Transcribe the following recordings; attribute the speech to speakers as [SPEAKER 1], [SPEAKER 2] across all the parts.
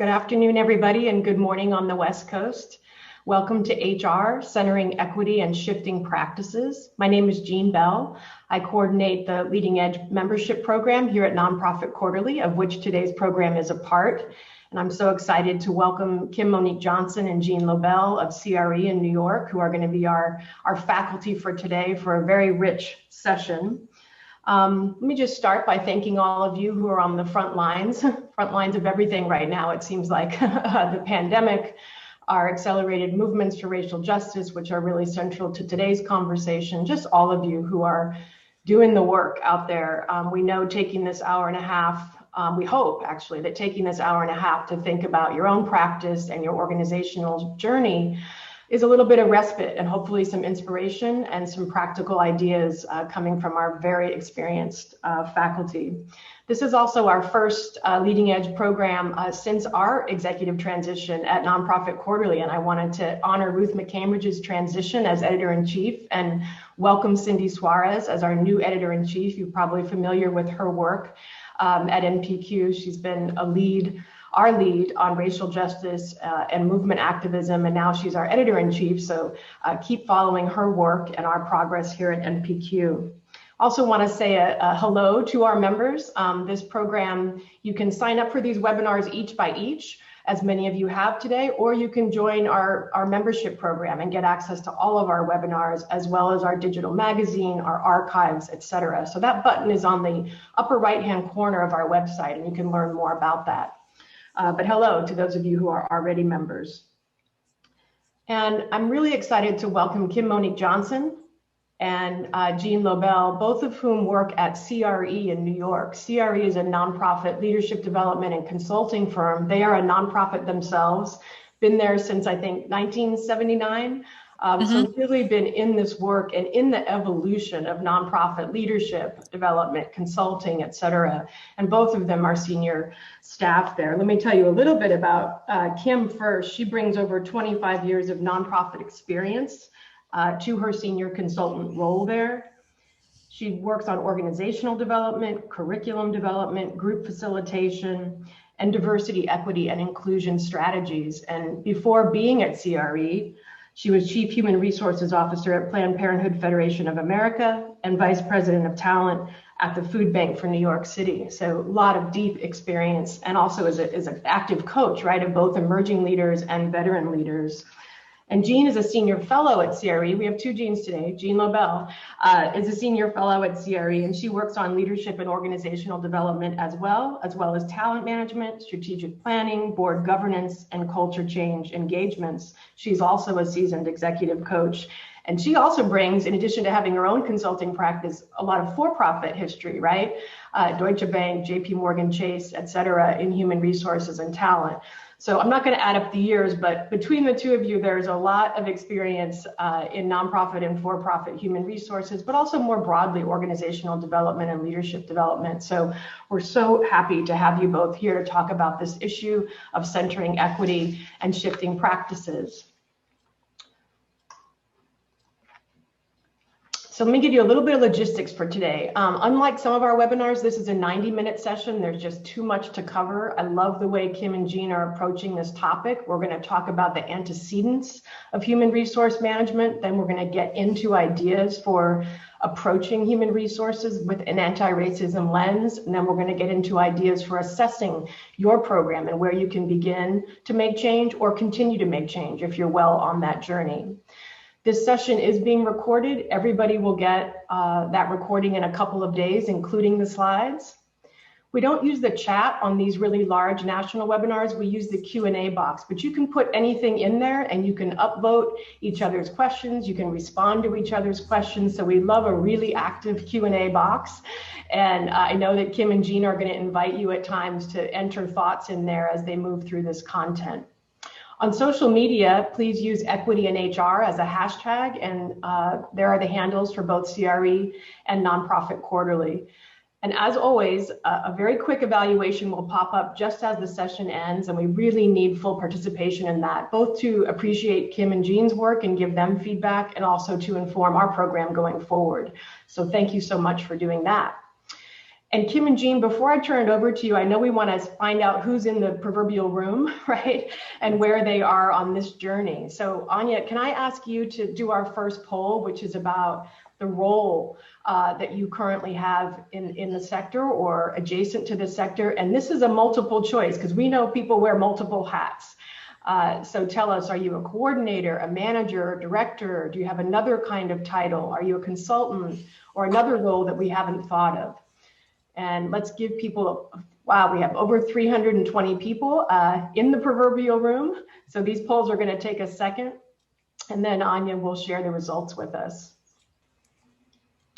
[SPEAKER 1] Good afternoon, everybody, and good morning on the West Coast. Welcome to HR, Centering Equity and Shifting Practices. My name is Jean Bell. I coordinate the Leading Edge membership program here at Nonprofit Quarterly, of which today's program is a part. And I'm so excited to welcome Kim Monique Johnson and Jean Lobel of CRE in New York, who are going to be our faculty for today for a very rich session. Let me just start by thanking all of you who are on the front lines of everything right now. It seems like the pandemic, our accelerated movements for racial justice, which are really central to today's conversation, just all of you who are doing the work out there. We know taking this hour and a half, we hope actually that taking this hour and a half to think about your own practice and your organizational journey is a little bit of respite and hopefully some inspiration and some practical ideas coming from our very experienced faculty. This is also our first Leading Edge program since our executive transition at Nonprofit Quarterly, and I wanted to honor Ruth McCambridge's transition as editor-in-chief and welcome Cindy Suarez as our new editor-in-chief. You're probably familiar with her work at NPQ. She's been our lead on racial justice and movement activism, and now she's our editor-in-chief, so keep following her work and our progress here at NPQ. Also want to say a hello to our members. This program, you can sign up for these webinars each by each, as many of you have today, or you can join our membership program and get access to all of our webinars, as well as our digital magazine, our archives, etc. So that button is on the upper right-hand corner of our website, and you can learn more about that. But hello to those of you who are already members. And I'm really excited to welcome Kim Monique Johnson and Jean Lobel, both of whom work at CRE in New York. CRE is a nonprofit leadership development and consulting firm. They are a nonprofit themselves, been there since I think 1979. So really been in this work and in the evolution of nonprofit leadership, development, consulting, et cetera. And both of them are senior staff there. Let me tell you a little bit about Kim first. She brings over 25 years of nonprofit experience to her senior consultant role there. She works on organizational development, curriculum development, group facilitation, and diversity, equity, and inclusion strategies. And before being at CRE, she was Chief Human Resources Officer at Planned Parenthood Federation of America and Vice President of Talent at the Food Bank for New York City. So a lot of deep experience, and also as an active coach, right, of both emerging leaders and veteran leaders. And Jean is a senior fellow at CRE. We have two Jeans today. Jean Lobel is a senior fellow at CRE, and she works on leadership and organizational development as well as talent management, strategic planning, board governance, and culture change engagements. She's also a seasoned executive coach. And she also brings, in addition to having her own consulting practice, a lot of for-profit history, right? Deutsche Bank, JP Morgan Chase, et cetera, in human resources and talent. So I'm not going to add up the years, but between the two of you, there's a lot of experience in nonprofit and for-profit human resources, but also more broadly organizational development and leadership development. So we're so happy to have you both here to talk about this issue of centering equity and shifting practices. So let me give you a little bit of logistics for today. Unlike some of our webinars, this is a 90-minute session. There's just too much to cover. I love the way Kim and Jean are approaching this topic. We're going to talk about the antecedents of human resource management. Then we're going to get into ideas for approaching human resources with an anti-racism lens. And then we're going to get into ideas for assessing your program and where you can begin to make change or continue to make change if you're well on that journey. This session is being recorded. Everybody will get that recording in a couple of days, including the slides. We don't use the chat on these really large national webinars. We use the Q&A box, but you can put anything in there and you can upvote each other's questions. You can respond to each other's questions. So we love a really active Q&A box. And I know that Kim and Jean are going to invite you at times to enter thoughts in there as they move through this content. On social media, please use equity in HR as a hashtag, and there are the handles for both CRE and Nonprofit Quarterly. And as always, a very quick evaluation will pop up just as the session ends, and we really need full participation in that, both to appreciate Kim and Jean's work and give them feedback, and also to inform our program going forward. So thank you so much for doing that. And Kim and Jean, before I turn it over to you, I know we want to find out who's in the proverbial room, right? And where they are on this journey. So Anya, can I ask you to do our first poll, which is about the role that you currently have in the sector or adjacent to the sector? And this is a multiple choice because we know people wear multiple hats. So tell us, are you a coordinator, a manager, a director? Do you have another kind of title? Are you a consultant or another role that we haven't thought of? And let's give people, wow, we have over 320 people in the proverbial room. So these polls are going to take a second. And then Anya will share the results with us.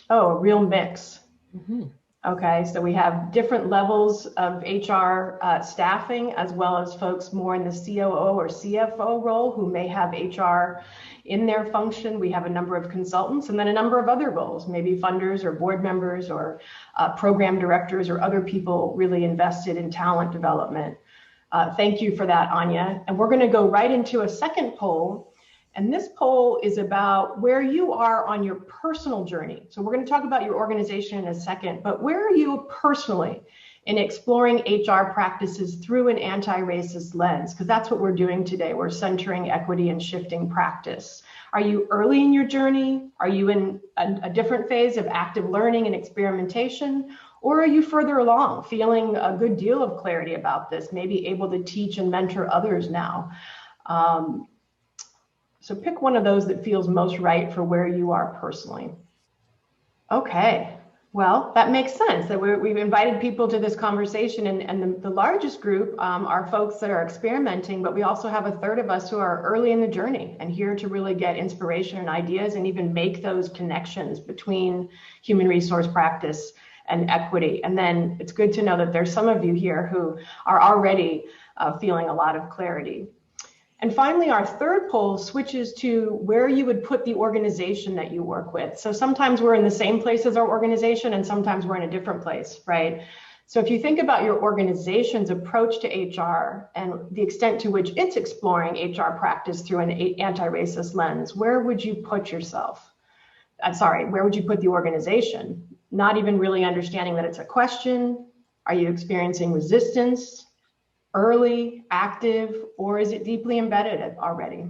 [SPEAKER 1] Oh, a real mix. Mm-hmm. Okay, so we have different levels of HR staffing, as well as folks more in the COO or CFO role who may have HR in their function. We have a number of consultants and then a number of other roles, maybe funders or board members or program directors or other people really invested in talent development. Thank you for that, Anya. And we're going to go right into a second poll. And this poll is about where you are on your personal journey. So we're going to talk about your organization in a second, but where are you personally in exploring HR practices through an anti-racist lens? Because that's what we're doing today. We're centering equity and shifting practice. Are you early in your journey? Are you in a different phase of active learning and experimentation? Or are you further along, feeling a good deal of clarity about this, maybe able to teach and mentor others now? So pick one of those that feels most right for where you are personally. Okay, well, that makes sense that we've invited people to this conversation, and the largest group are folks that are experimenting, but we also have a third of us who are early in the journey and here to really get inspiration and ideas and even make those connections between human resource practice and equity. And then it's good to know that there's some of you here who are already feeling a lot of clarity. And finally, our third poll switches to where you would put the organization that you work with. So sometimes we're in the same place as our organization, and sometimes we're in a different place, right? So if you think about your organization's approach to HR and the extent to which it's exploring HR practice through an anti-racist lens, where would you put yourself? Where would you put the organization? Not even really understanding that it's a question. Are you experiencing resistance? Early, active, or is it deeply embedded already?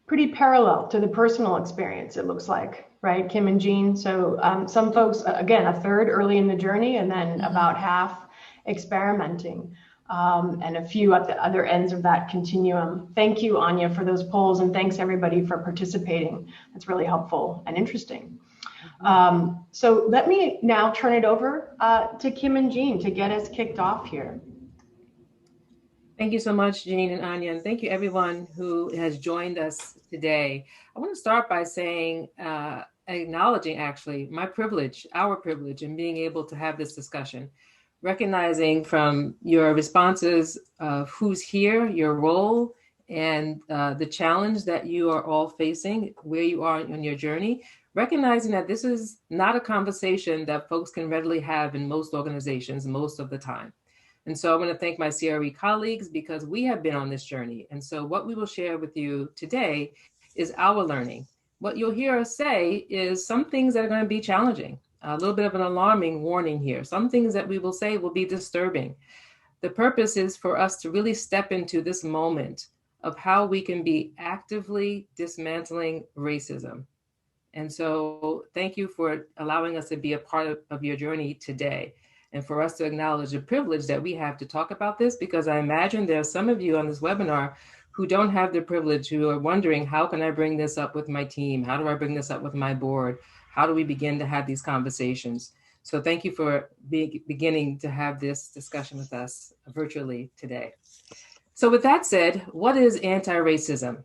[SPEAKER 1] Pretty parallel to the personal experience, it looks like, right, Kim and Jean? So some folks, again, a third early in the journey, and then about half experimenting, and a few at the other ends of that continuum. Thank you, Anya, for those polls, and thanks everybody for participating. That's really helpful and interesting. So let me now turn it over to Kim and Jean to get us kicked off here.
[SPEAKER 2] Thank you so much, Jean and Anya, and thank you everyone who has joined us today. I want to start by saying, acknowledging actually my privilege, our privilege in being able to have this discussion, recognizing from your responses of who's here, your role, and the challenge that you are all facing, where you are on your journey, recognizing that this is not a conversation that folks can readily have in most organizations most of the time. And so I want to thank my CRE colleagues because we have been on this journey. And so what we will share with you today is our learning. What you'll hear us say is some things that are going to be challenging, a little bit of an alarming warning here. Some things that we will say will be disturbing. The purpose is for us to really step into this moment of how we can be actively dismantling racism. And so thank you for allowing us to be a part of your journey today. And for us to acknowledge the privilege that we have to talk about this, because I imagine there are some of you on this webinar who don't have the privilege, who are wondering, how can I bring this up with my team? How do I bring this up with my board? How do we begin to have these conversations? So thank you for beginning to have this discussion with us virtually today. So with that said, what is anti-racism?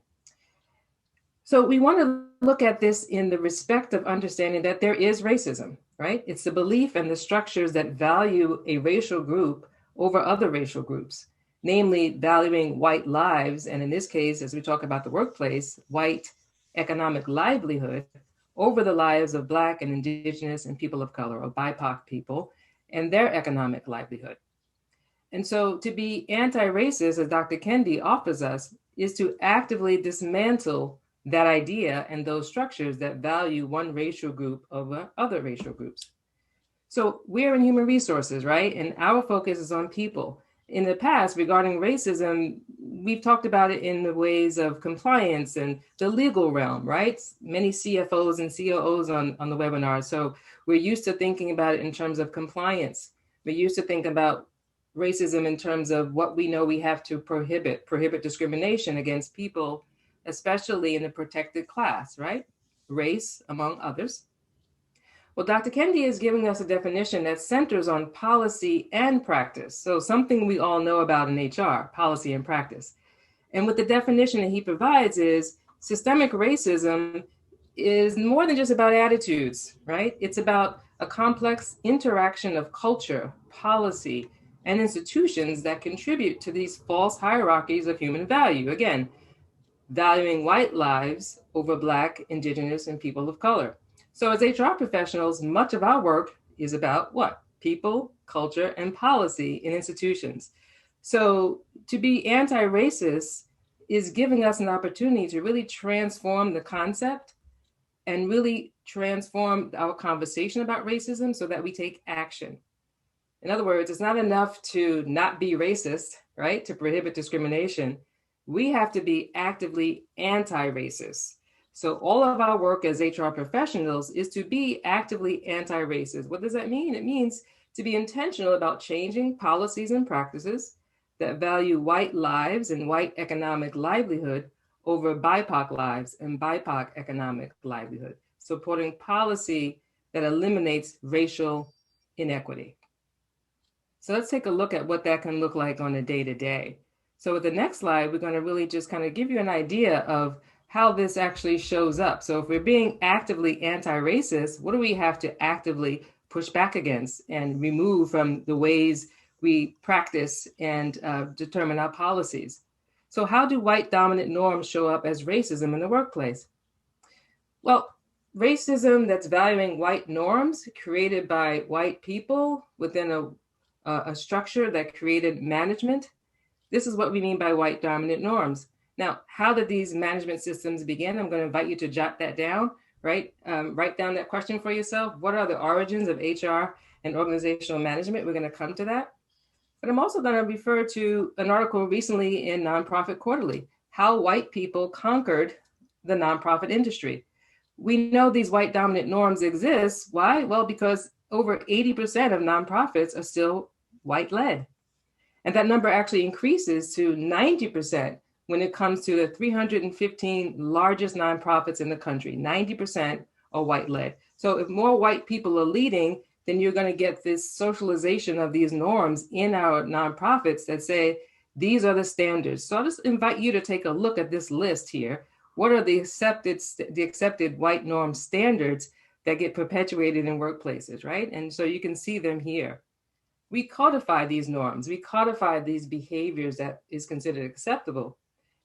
[SPEAKER 2] So we want to look at this in the respect of understanding that there is racism, right? It's the belief and the structures that value a racial group over other racial groups, namely valuing white lives, and in this case, as we talk about the workplace, white economic livelihood over the lives of Black and Indigenous and people of color or BIPOC people and their economic livelihood. And so to be anti-racist, as Dr. Kendi offers us, is to actively dismantle that idea and those structures that value one racial group over other racial groups. So we're in human resources, right? And our focus is on people. In the past, regarding racism, we've talked about it in the ways of compliance and the legal realm, right? Many CFOs and COOs on the webinar. So we're used to thinking about it in terms of compliance. We're used to thinking about racism in terms of what we know we have to prohibit discrimination against people, especially in the protected class, right? Race, among others. Well, Dr. Kendi is giving us a definition that centers on policy and practice. So something we all know about in HR, policy and practice. And what the definition that he provides is systemic racism is more than just about attitudes, right? It's about a complex interaction of culture, policy, and institutions that contribute to these false hierarchies of human value. Again, valuing white lives over Black, Indigenous, and people of color. So as HR professionals, much of our work is about what? People, culture, and policy in institutions. So to be anti-racist is giving us an opportunity to really transform the concept and really transform our conversation about racism so that we take action. In other words, it's not enough to not be racist, right? To prohibit discrimination. We have to be actively anti-racist. So all of our work as HR professionals is to be actively anti-racist. What does that mean? It means to be intentional about changing policies and practices that value white lives and white economic livelihood over BIPOC lives and BIPOC economic livelihood, supporting policy that eliminates racial inequity. So let's take a look at what that can look like on a day-to-day. So with the next slide, we're going to really just kind of give you an idea of how this actually shows up. So if we're being actively anti-racist, what do we have to actively push back against and remove from the ways we practice and determine our policies? So how do white dominant norms show up as racism in the workplace? Well, racism that's valuing white norms created by white people within a structure that created management. This is what we mean by white dominant norms. Now, how did these management systems begin? I'm going to invite you to jot that down, right? Write down that question for yourself. What are the origins of HR and organizational management? We're going to come to that. But I'm also going to refer to an article recently in Nonprofit Quarterly, How White People Conquered the Nonprofit Industry. We know these white dominant norms exist. Why? Well, because over 80% of nonprofits are still white-led. And that number actually increases to 90% when it comes to the 315 largest nonprofits in the country. 90% are white-led. So if more white people are leading, then you're going to get this socialization of these norms in our nonprofits that say, these are the standards. So I'll just invite you to take a look at this list here. What are the accepted white norm standards that get perpetuated in workplaces, right? And so you can see them here. We codify these norms. We codify these behaviors that is considered acceptable.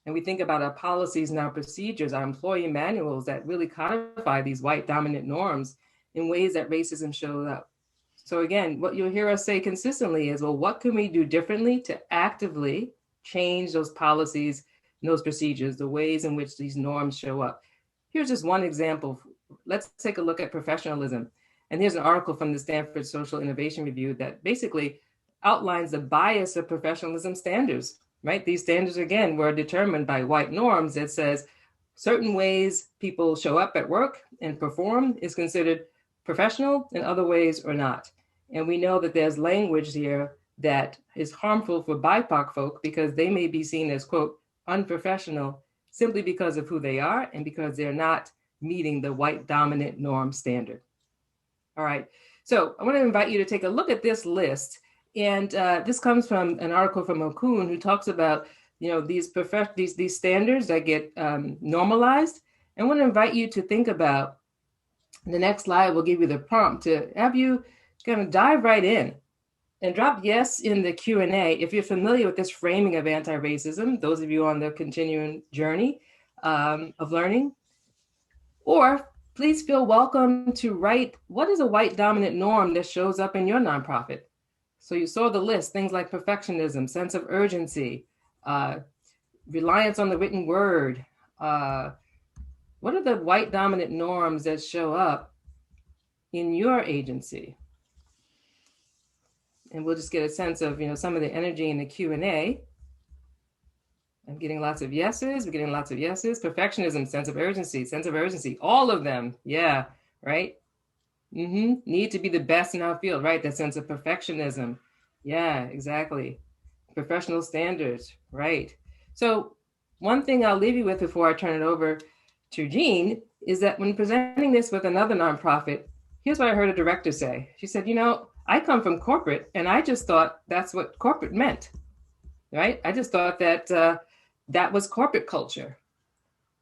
[SPEAKER 2] And we think about our policies and our procedures, our employee manuals that really codify these white dominant norms in ways that racism shows up. So again, what you'll hear us say consistently is, well, what can we do differently to actively change those policies and those procedures, the ways in which these norms show up? Here's just one example. Let's take a look at professionalism. And here's an article from the Stanford Social Innovation Review that basically outlines the bias of professionalism standards, right? These standards, again, were determined by white norms that says certain ways people show up at work and perform is considered professional and other ways are not. And we know that there's language here that is harmful for BIPOC folk because they may be seen as, quote, unprofessional simply because of who they are and because they're not meeting the white dominant norm standard. All right, so I want to invite you to take a look at this list. And this comes from an article from Okun who talks about, these standards that get normalized. I want to invite you to think about, the next slide will give you the prompt to have you kind of dive right in and drop yes in the Q&A if you're familiar with this framing of anti-racism, those of you on the continuing journey of learning. Or please feel welcome to write, what is a white dominant norm that shows up in your nonprofit? So you saw the list, things like perfectionism, sense of urgency, reliance on the written word. What are the white dominant norms that show up in your agency? and we'll just get a sense of, some of the energy in the Q&A. I'm getting lots of yeses. We're getting lots of yeses. Perfectionism, sense of urgency, all of them. Yeah, right? Need to be the best in our field, right? That sense of perfectionism. Yeah, exactly. Professional standards, right? So one thing I'll leave you with before I turn it over to Jean is that when presenting this with another nonprofit, here's what I heard a director say. She said, I come from corporate and I just thought that's what corporate meant, right? I just thought that that was corporate culture.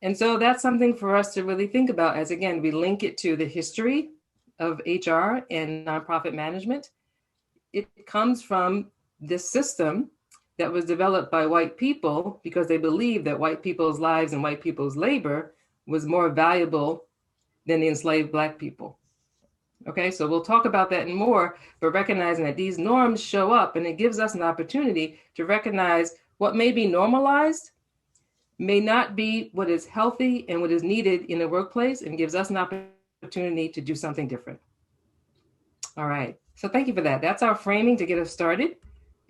[SPEAKER 2] And so that's something for us to really think about as, again, we link it to the history of HR and nonprofit management. It comes from this system that was developed by white people because they believed that white people's lives and white people's labor was more valuable than the enslaved Black people. Okay, so we'll talk about that and more, but recognizing that these norms show up and it gives us an opportunity to recognize what may be normalized may not be what is healthy and what is needed in the workplace, and gives us an opportunity to do something different. All right, so thank you for that. That's our framing to get us started.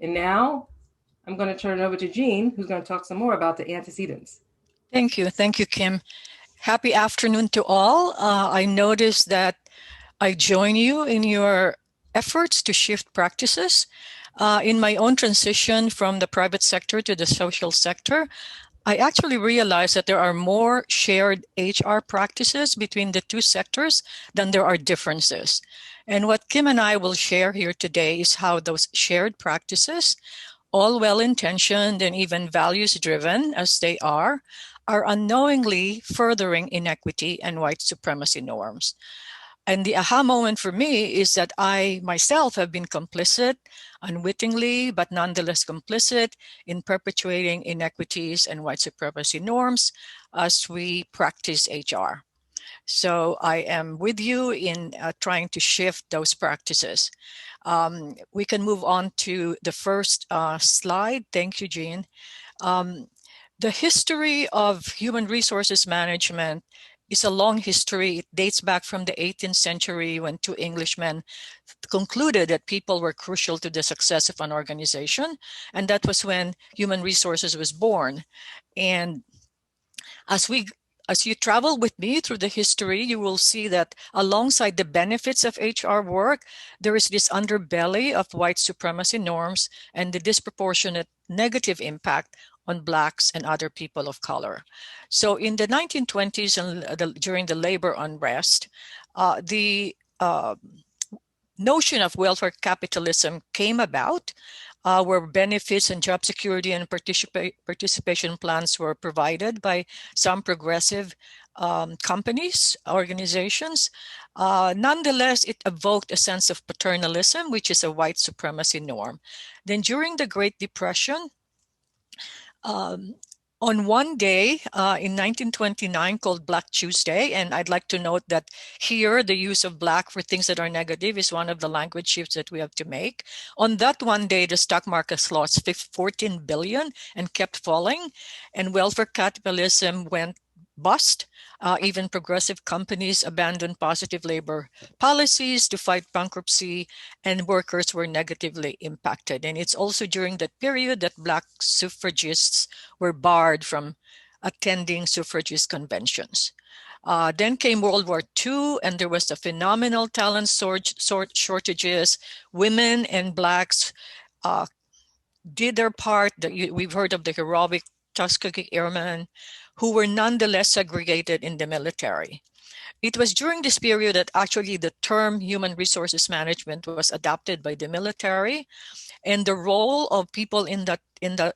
[SPEAKER 2] And now I'm going to turn it over to Jean, who's going to talk some more about the antecedents.
[SPEAKER 3] Thank you, Kim. Happy afternoon to all. I noticed that I join you in your efforts to shift practices. In my own transition from the private sector to the social sector, I actually realized that there are more shared HR practices between the two sectors than there are differences. And what Kim and I will share here today is how those shared practices, all well-intentioned and even values-driven as they are unknowingly furthering inequity and white supremacy norms. And the aha moment for me is that I myself have been complicit, unwittingly, but nonetheless complicit in perpetuating inequities and white supremacy norms as we practice HR. So I am with you in trying to shift those practices. We can move on to the first slide. Thank you, Jean. The history of human resources management is a long history. It dates back from the 18th century when two Englishmen concluded that people were crucial to the success of an organization. And that was when human resources was born. And as you travel with me through the history, you will see that alongside the benefits of HR work, there is this underbelly of white supremacy norms and the disproportionate negative impact on Blacks and other people of color. So in the 1920s and during the labor unrest, the notion of welfare capitalism came about, where benefits and job security and participation plans were provided by some progressive companies, organizations. Nonetheless, it evoked a sense of paternalism, which is a white supremacy norm. Then during the Great Depression, on one day in 1929 called Black Tuesday, and I'd like to note that here the use of Black for things that are negative is one of the language shifts that we have to make. On that one day, the stock market lost 14 billion and kept falling, and welfare capitalism went bust. Even progressive companies abandoned positive labor policies to fight bankruptcy, and workers were negatively impacted. And it's also during that period that Black suffragists were barred from attending suffragist conventions. Then came World War II, and there was a phenomenal talent shortages. Women and Blacks did their part. We've heard of the heroic Tuskegee Airmen, who were nonetheless segregated in the military. It was during this period that actually the term human resources management was adopted by the military, and the role of people in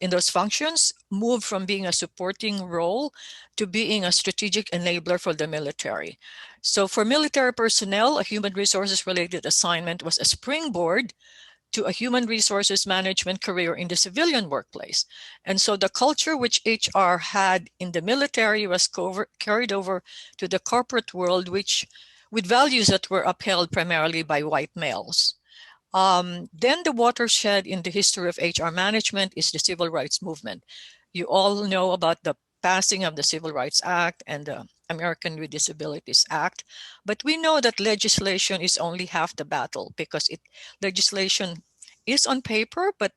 [SPEAKER 3] those functions moved from being a supporting role to being a strategic enabler for the military. So for military personnel, a human resources related assignment was a springboard to a human resources management career in the civilian workplace. And so the culture which HR had in the military was carried over to the corporate world, with values that were upheld primarily by white males. Then the watershed in the history of HR management is the civil rights movement. You all know about the passing of the Civil Rights Act and the American with Disabilities Act, but we know that legislation is only half the battle, because legislation is on paper, but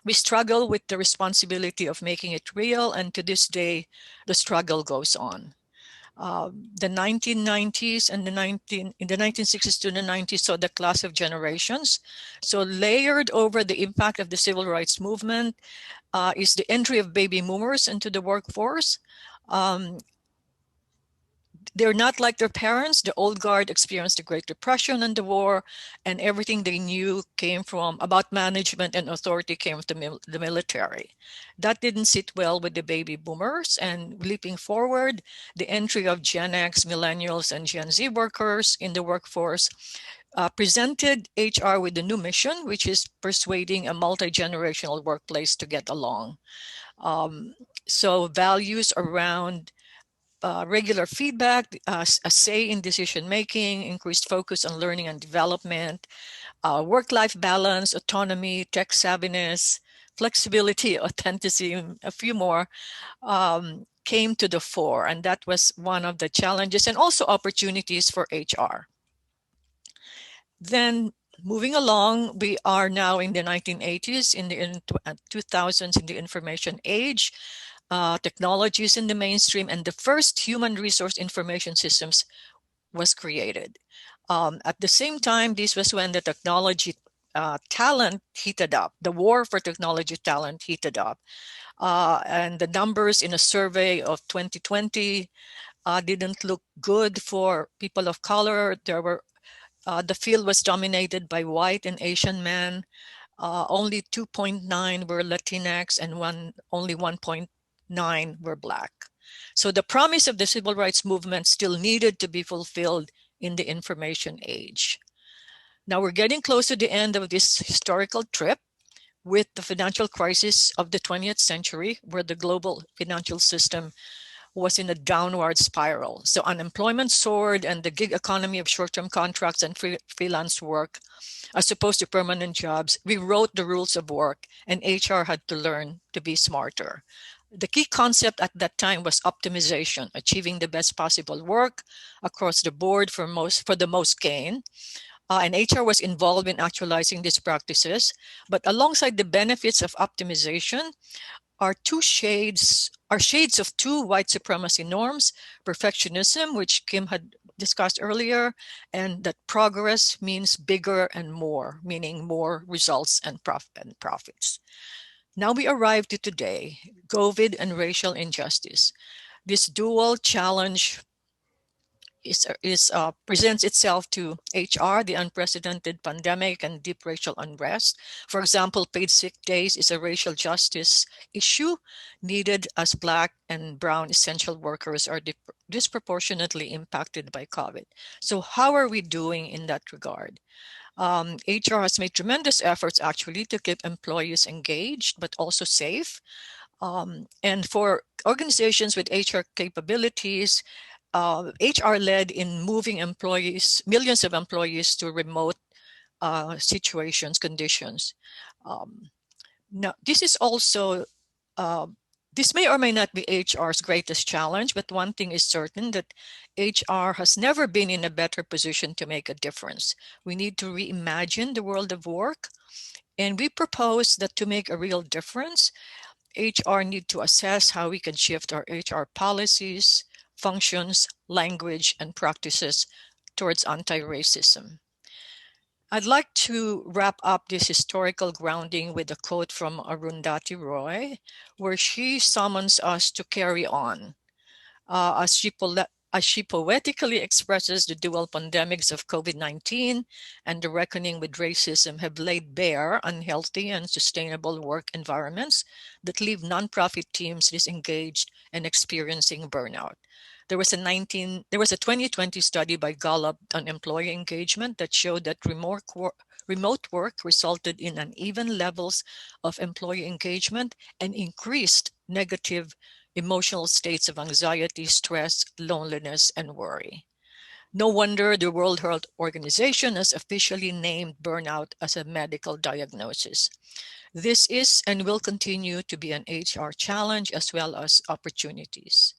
[SPEAKER 3] we struggle with the responsibility of making it real. And to this day, the struggle goes on. The 1990s and in the 1960s to the 90s saw the class of generations. So layered over the impact of the civil rights movement is the entry of baby boomers into the workforce. They're not like their parents. The old guard experienced the Great Depression and the war, and everything they knew came from about management and authority came from the military. That didn't sit well with the baby boomers. And leaping forward, the entry of Gen X, millennials, and Gen Z workers in the workforce presented HR with a new mission, which is persuading a multi-generational workplace to get along. So values around regular feedback, a say in decision-making, increased focus on learning and development, work-life balance, autonomy, tech savviness, flexibility, authenticity, a few more came to the fore. And that was one of the challenges and also opportunities for HR. Then moving along, we are now in the 1980s, in the 2000s, in the information age. Technologies in the mainstream, and the first human resource information systems was created. At the same time, this was when the technology talent heated up. The war for technology talent heated up. And the numbers in a survey of 2020 didn't look good for people of color. The field was dominated by white and Asian men. Only 2.9 were Latinx and only 1.9 were Black. So the promise of the civil rights movement still needed to be fulfilled in the information age. Now we're getting close to the end of this historical trip with the financial crisis of the 20th century, where the global financial system was in a downward spiral. So unemployment soared, and the gig economy of short-term contracts and freelance work, as opposed to permanent jobs, rewrote the rules of work, and HR had to learn to be smarter. The key concept at that time was optimization, achieving the best possible work across the board for the most gain. And HR was involved in actualizing these practices. But alongside the benefits of optimization are shades of two white supremacy norms: perfectionism, which Kim had discussed earlier, and that progress means bigger and more, meaning more results and profits. Now we arrive to today, COVID and racial injustice. This dual challenge presents itself to HR, the unprecedented pandemic and deep racial unrest. For example, paid sick days is a racial justice issue needed as Black and Brown essential workers are disproportionately impacted by COVID. So how are we doing in that regard? HR has made tremendous efforts actually to keep employees engaged, but also safe. And for organizations with HR capabilities, HR led in moving millions of employees to remote conditions. Now, this is also, this may or may not be HR's greatest challenge, but one thing is certain, that HR has never been in a better position to make a difference. We need to reimagine the world of work, and we propose that to make a real difference, HR need to assess how we can shift our HR policies, functions, language, and practices towards anti-racism. I'd like to wrap up this historical grounding with a quote from Arundhati Roy, where she summons us to carry on. As she poetically expresses, the dual pandemics of COVID-19 and the reckoning with racism have laid bare unhealthy and sustainable work environments that leave nonprofit teams disengaged and experiencing burnout. There was a 2020 study by Gallup on employee engagement that showed that remote work resulted in uneven levels of employee engagement and increased negative emotional states of anxiety, stress, loneliness, and worry. No wonder the World Health Organization has officially named burnout as a medical diagnosis. This is and will continue to be an HR challenge as well as opportunities.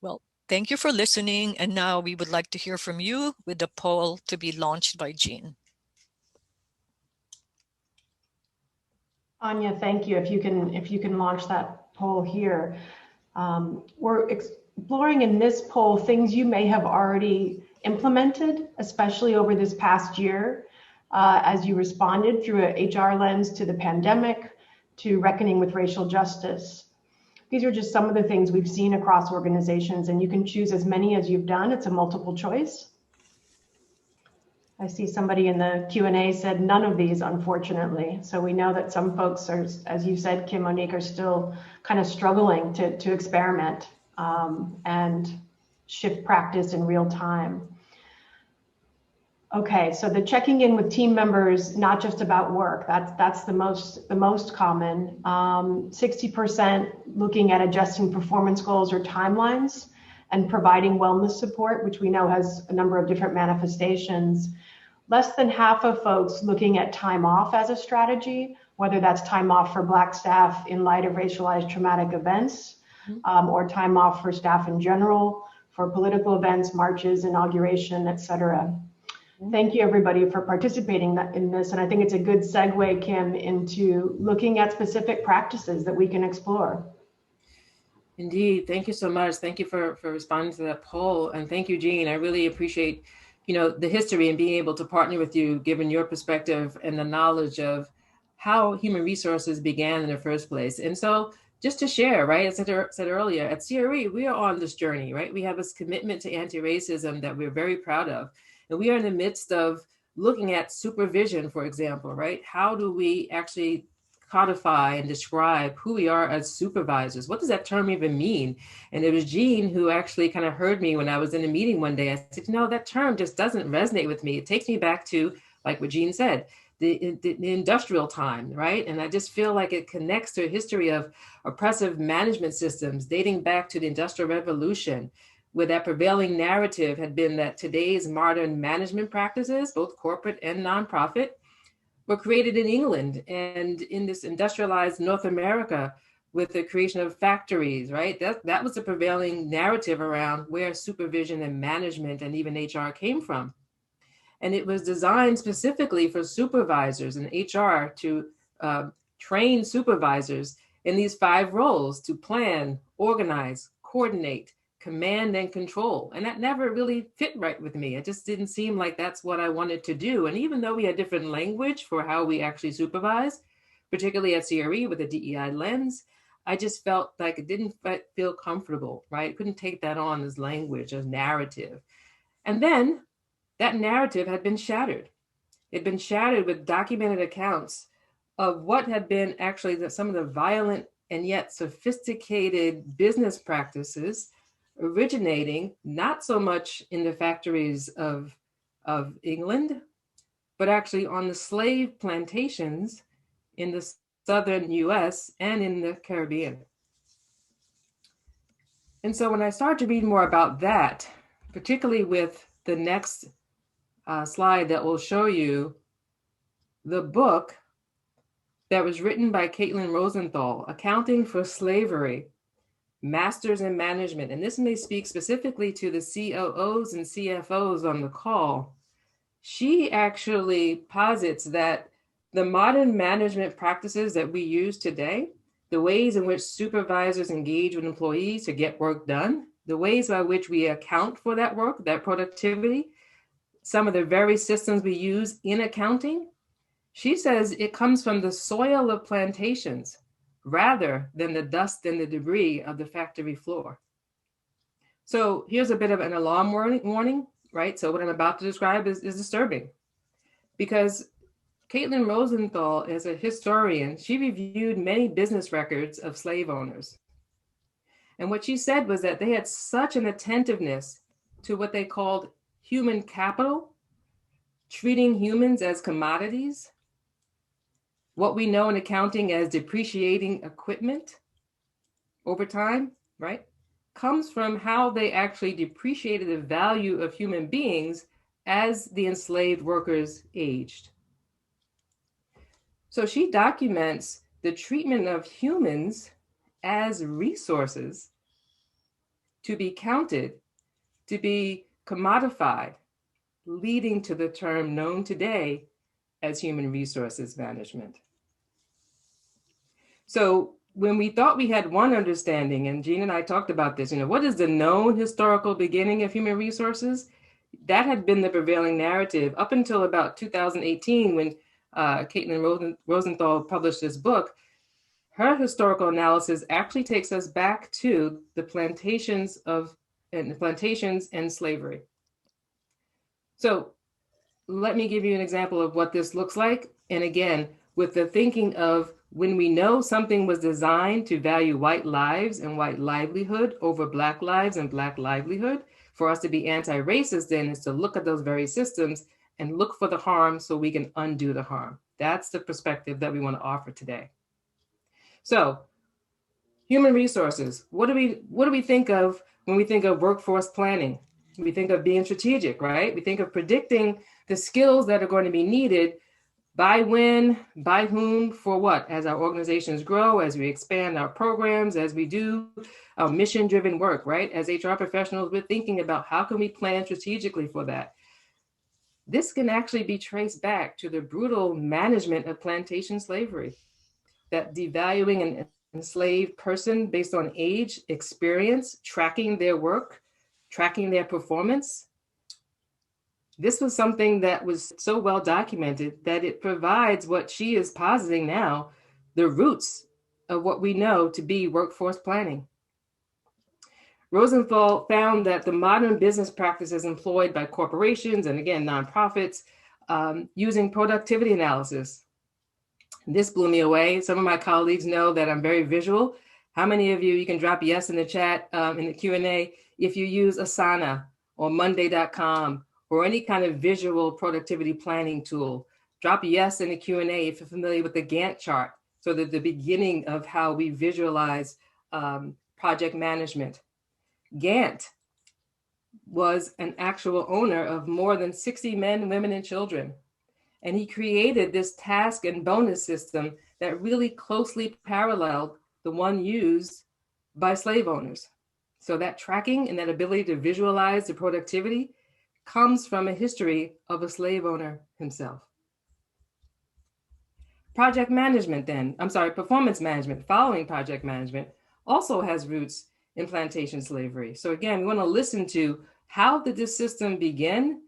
[SPEAKER 3] Well, thank you for listening. And now we would like to hear from you with the poll to be launched by Jean.
[SPEAKER 1] Anya, thank you. If you can launch that poll here. We're exploring in this poll things you may have already implemented, especially over this past year, as you responded through a HR lens to the pandemic, to reckoning with racial justice. These are just some of the things we've seen across organizations, and you can choose as many as you've done. It's a multiple choice. I see somebody in the Q&A said none of these, unfortunately. So we know that some folks are, as you said, Kim, Monique, are still kind of struggling to experiment and shift practice in real time. Okay, so the checking in with team members, not just about work, that's the most common. 60% looking at adjusting performance goals or timelines and providing wellness support, which we know has a number of different manifestations. Less than half of folks looking at time off as a strategy, whether that's time off for Black staff in light of racialized traumatic events, or time off for staff in general, for political events, marches, inauguration, et cetera. Thank you, everybody, for participating in this. And I think it's a good segue, Kim, into looking at specific practices that we can explore.
[SPEAKER 2] Indeed. Thank you so much. Thank you for responding to that poll. And thank you, Jean. I really appreciate, the history and being able to partner with you, given your perspective and the knowledge of how human resources began in the first place. And so just to share, right, as I said earlier, at CRE, we are on this journey, right? We have this commitment to anti-racism that we're very proud of. And we are in the midst of looking at supervision, for example, right? How do we actually codify and describe who we are as supervisors? What does that term even mean? And it was Jean who actually kind of heard me when I was in a meeting one day. I said, no, that term just doesn't resonate with me. It takes me back to, like what Jean said, the industrial time, right? And I just feel like it connects to a history of oppressive management systems dating back to the Industrial Revolution, where that prevailing narrative had been that today's modern management practices, both corporate and nonprofit, were created in England and in this industrialized North America with the creation of factories, right? That was the prevailing narrative around where supervision and management and even HR came from. And it was designed specifically for supervisors and HR to train supervisors in these 5 roles: to plan, organize, coordinate, command, and control. And that never really fit right with me. It just didn't seem like that's what I wanted to do. And even though we had different language for how we actually supervise, particularly at CRE with a DEI lens, I just felt like it didn't feel comfortable, right? I couldn't take that on as language, as narrative. And then that narrative had been shattered. It had been shattered with documented accounts of what had been actually some of the violent and yet sophisticated business practices originating not so much in the factories of England, but actually on the slave plantations in the southern US and in the Caribbean. And so when I started to read more about that, particularly with the next slide that will show you the book that was written by Caitlin Rosenthal, Accounting for Slavery, Masters in Management. And this may speak specifically to the COOs and CFOs on the call. She actually posits that the modern management practices that we use today, the ways in which supervisors engage with employees to get work done, the ways by which we account for that work, that productivity, some of the very systems we use in accounting, she says it comes from the soil of plantations rather than the dust and the debris of the factory floor. So here's a bit of an alarm warning, right? So what I'm about to describe is disturbing, because Caitlin Rosenthal is a historian. She reviewed many business records of slave owners. And what she said was that they had such an attentiveness to what they called human capital, treating humans as commodities, what we know in accounting as depreciating equipment over time, right, comes from how they actually depreciated the value of human beings as the enslaved workers aged. So she documents the treatment of humans as resources to be counted, to be commodified, leading to the term known today as human resources management. So when we thought we had one understanding, and Jean and I talked about this, what is the known historical beginning of human resources? That had been the prevailing narrative up until about 2018 when Caitlin Rosenthal published this book. Her historical analysis actually takes us back to the plantations and slavery. So let me give you an example of what this looks like. And again, with the thinking of when we know something was designed to value white lives and white livelihood over Black lives and Black livelihood, for us to be anti-racist then is to look at those very systems and look for the harm so we can undo the harm. That's the perspective that we want to offer today. So human resources, what do we think of when we think of workforce planning? We think of being strategic, right? We think of predicting the skills that are going to be needed by when, by whom, for what, as our organizations grow, as we expand our programs, as we do our mission-driven work, right? As HR professionals, we're thinking about how can we plan strategically for that. This can actually be traced back to the brutal management of plantation slavery, that devaluing an enslaved person based on age, experience, tracking their work, tracking their performance. This was something that was so well documented that it provides what she is positing now, the roots of what we know to be workforce planning. Rosenthal found that the modern business practices employed by corporations and again, nonprofits, using productivity analysis. This blew me away. Some of my colleagues know that I'm very visual. How many of you can drop yes in the chat, in the Q&A, if you use Asana or Monday.com or any kind of visual productivity planning tool? Drop yes in the Q&A if you're familiar with the Gantt chart. So that the beginning of how we visualize project management. Gantt was an actual owner of more than 60 men, women, and children. And he created this task and bonus system that really closely paralleled the one used by slave owners. So that tracking and that ability to visualize the productivity comes from a history of a slave owner himself. Project management performance management following project management also has roots in plantation slavery. So again, we want to listen to how did this system begin,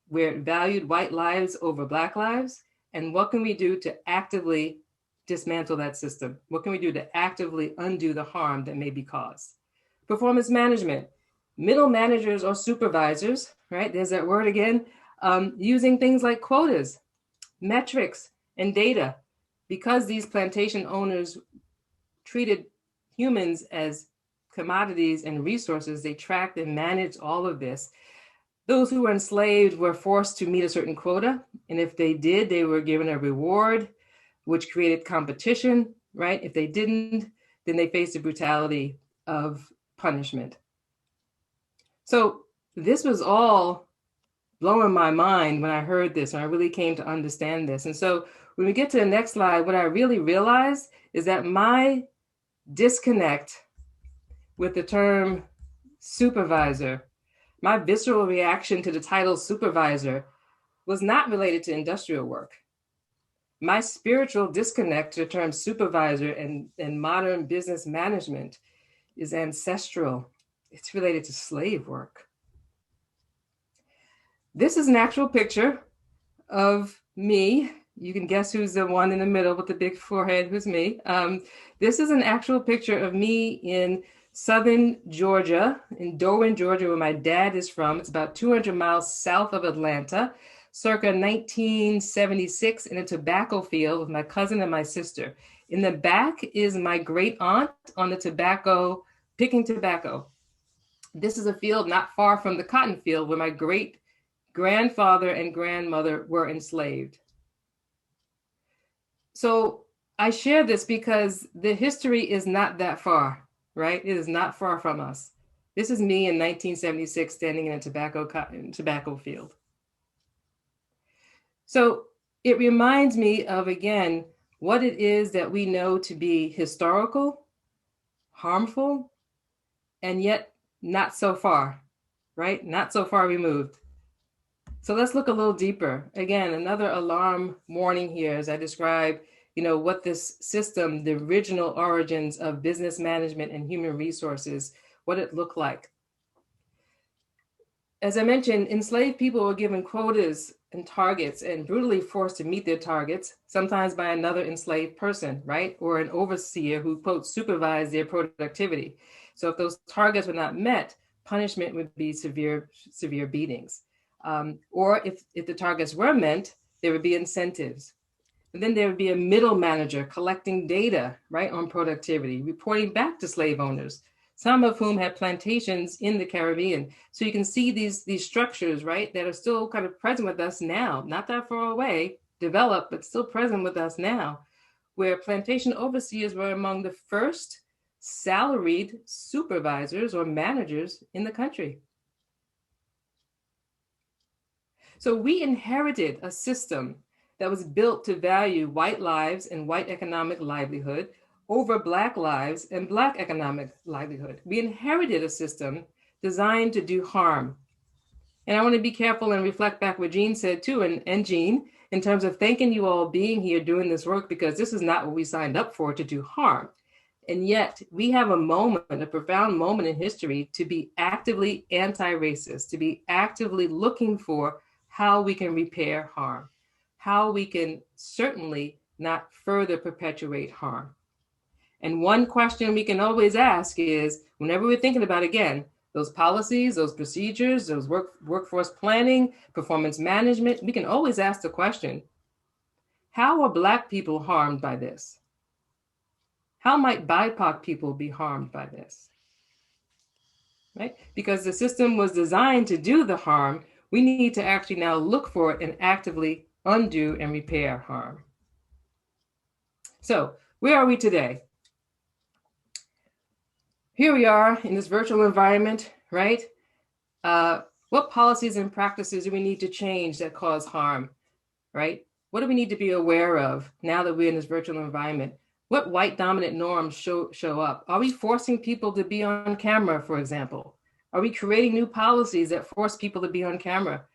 [SPEAKER 2] where it valued white lives over Black lives, and what can we do to actively dismantle that system? What can we do to actively undo the harm that may be caused? Performance management, middle managers or supervisors, right? There's that word again, using things like quotas, metrics, and data. Because these plantation owners treated humans as commodities and resources, they tracked and managed all of this. Those who were enslaved were forced to meet a certain quota. And if they did, they were given a reward, which created competition, right? If they didn't, then they faced the brutality of punishment. So this was all blowing my mind when I heard this, and I really came to understand this. And so when we get to the next slide, what I really realized is that my disconnect with the term supervisor, my visceral reaction to the title supervisor, was not related to industrial work. My spiritual disconnect to the term supervisor and modern business management is ancestral. It's related to slave work. This is an actual picture of me. You can guess who's the one in the middle with the big forehead, who's me. This is an actual picture of me in southern Georgia, in Darwin, Georgia, where my dad is from. It's about 200 miles south of Atlanta, circa 1976, in a tobacco field with my cousin and my sister. In the back is my great aunt on the tobacco, picking tobacco. This is a field not far from the cotton field where my great grandfather and grandmother were enslaved. So I share this because the history is not that far, right? It is not far from us. This is me in 1976 standing in a tobacco field. So it reminds me of, again, what it is that we know to be historical, harmful, and yet not so far, right? Not so far removed. So let's look a little deeper. Again, another alarm warning here as I describe what this system, the original origins of business management and human resources, what it looked like. As I mentioned, enslaved people were given quotas and targets and brutally forced to meet their targets, sometimes by another enslaved person, right? Or an overseer who, quote, supervised their productivity. So if those targets were not met, punishment would be severe beatings. Or if the targets were met, there would be incentives. And then there would be a middle manager collecting data, right, on productivity, reporting back to slave owners, some of whom had plantations in the Caribbean. So you can see these structures, right, that are still kind of present with us now, not that far away, developed, but still present with us now, where plantation overseers were among the first salaried supervisors or managers in the country. So we inherited a system that was built to value white lives and white economic livelihood over Black lives and Black economic livelihood. We inherited a system designed to do harm. And I want to be careful and reflect back what Jean said too, and Jean, in terms of thanking you all being here doing this work, because this is not what we signed up for, to do harm. And yet we have a moment, a profound moment in history to be actively anti-racist, to be actively looking for how we can repair harm, how we can certainly not further perpetuate harm. And one question we can always ask is, whenever we're thinking about, again, those policies, those procedures, those workforce planning, performance management, we can always ask the question, how are Black people harmed by this? How might BIPOC people be harmed by this? Right? Because the system was designed to do the harm, we need to actually now look for it and actively undo and repair harm. So where are we today? Here we are in this virtual environment, right? What policies and practices do we need to change that cause harm, right? What do we need to be aware of now that we're in this virtual environment? What white dominant norms show up? Are we forcing people to be on camera, for example? Are we creating new policies that force people to be on camera?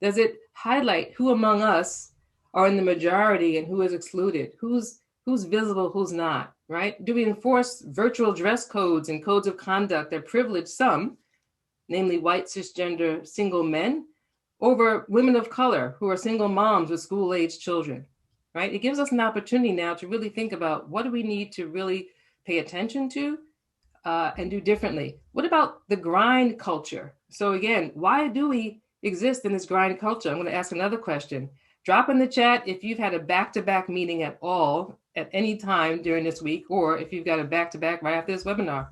[SPEAKER 2] Does it highlight who among us are in the majority and who is excluded? Who's visible, who's not, right? Do we enforce virtual dress codes and codes of conduct that privilege some, namely white cisgender single men, over women of color who are single moms with school-aged children, right? It gives us an opportunity now to really think about what do we need to really pay attention to and do differently. What about the grind culture? So again, why do we exist in this grind culture? I'm going to ask another question. Drop in the chat if you've had a back-to-back meeting at all at any time during this week, or if you've got a back-to-back right after this webinar.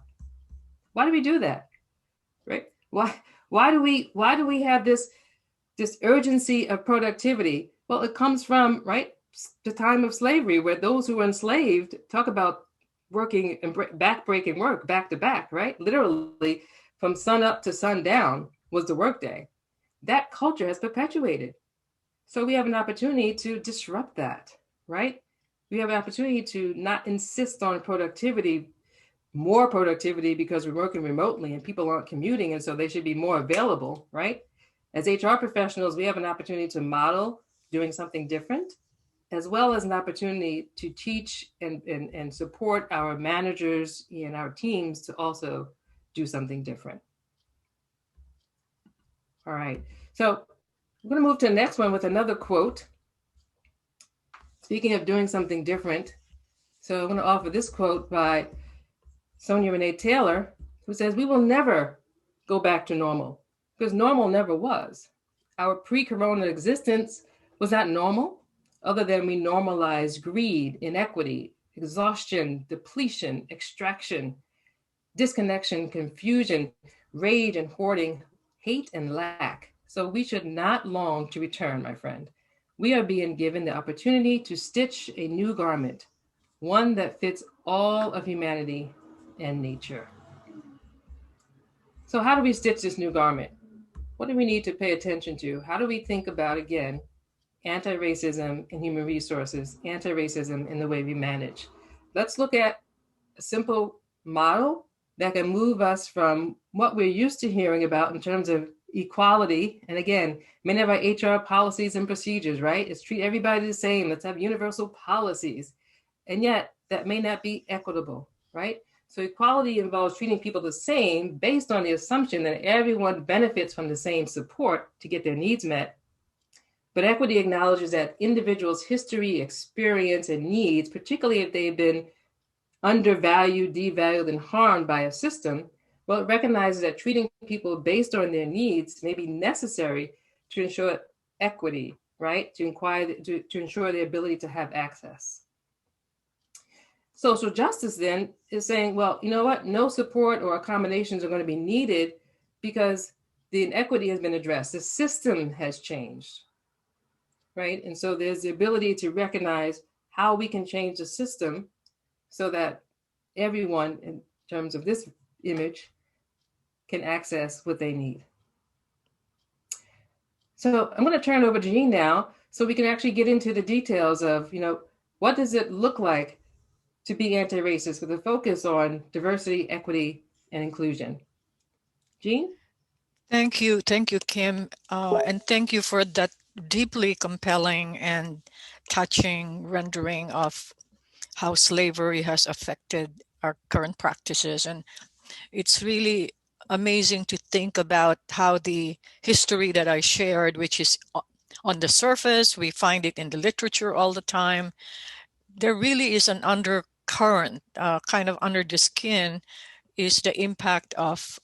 [SPEAKER 2] Why do we do that, right? Why do we have this urgency of productivity? Well, it comes from, right, the time of slavery, where those who were enslaved talk about working and back-breaking work back to back, right? Literally from sun up to sundown was the workday. That culture has perpetuated. So we have an opportunity to disrupt that, right? We have an opportunity to not insist on more productivity because we're working remotely and people aren't commuting, and so they should be more available, right? As HR professionals, we have an opportunity to model doing something different, as well as an opportunity to teach and support our managers and our teams to also do something different. All right, so I'm going to move to the next one with another quote. Speaking of doing something different, so I'm going to offer this quote by Sonia Renee Taylor, who says, "We will never go back to normal because normal never was. Our pre-corona existence was not normal, other than we normalized greed, inequity, exhaustion, depletion, extraction, disconnection, confusion, rage and hoarding, hate and lack. So we should not long to return, my friend. We are being given the opportunity to stitch a new garment, one that fits all of humanity and nature." So how do we stitch this new garment? What do we need to pay attention to? How do we think about, again, anti-racism in human resources, anti-racism in the way we manage? Let's look at a simple model that can move us from what we're used to hearing about in terms of equality. And again, many of our HR policies and procedures, right? It's treat everybody the same. Let's have universal policies. And yet that may not be equitable, right? So equality involves treating people the same based on the assumption that everyone benefits from the same support to get their needs met. But equity acknowledges that individuals' history, experience, and needs, particularly if they've been undervalued, devalued, and harmed by a system, well, it recognizes that treating people based on their needs may be necessary to ensure equity, right? To ensure the ability to have access. Social justice then is saying, well, you know what? No support or accommodations are going to be needed because the inequity has been addressed. The system has changed, right? And so there's the ability to recognize how we can change the system so that everyone, in terms of this image, can access what they need. So I'm going to turn it over to Jean now so we can actually get into the details of, what does it look like to be anti-racist with a focus on diversity, equity, and inclusion. Jean?
[SPEAKER 3] Thank you, Kim, and thank you for that deeply compelling and touching rendering of how slavery has affected our current practices. And it's really amazing to think about how the history that I shared, which is on the surface, we find it in the literature all the time. There really is an undercurrent, kind of under the skin, is the impact of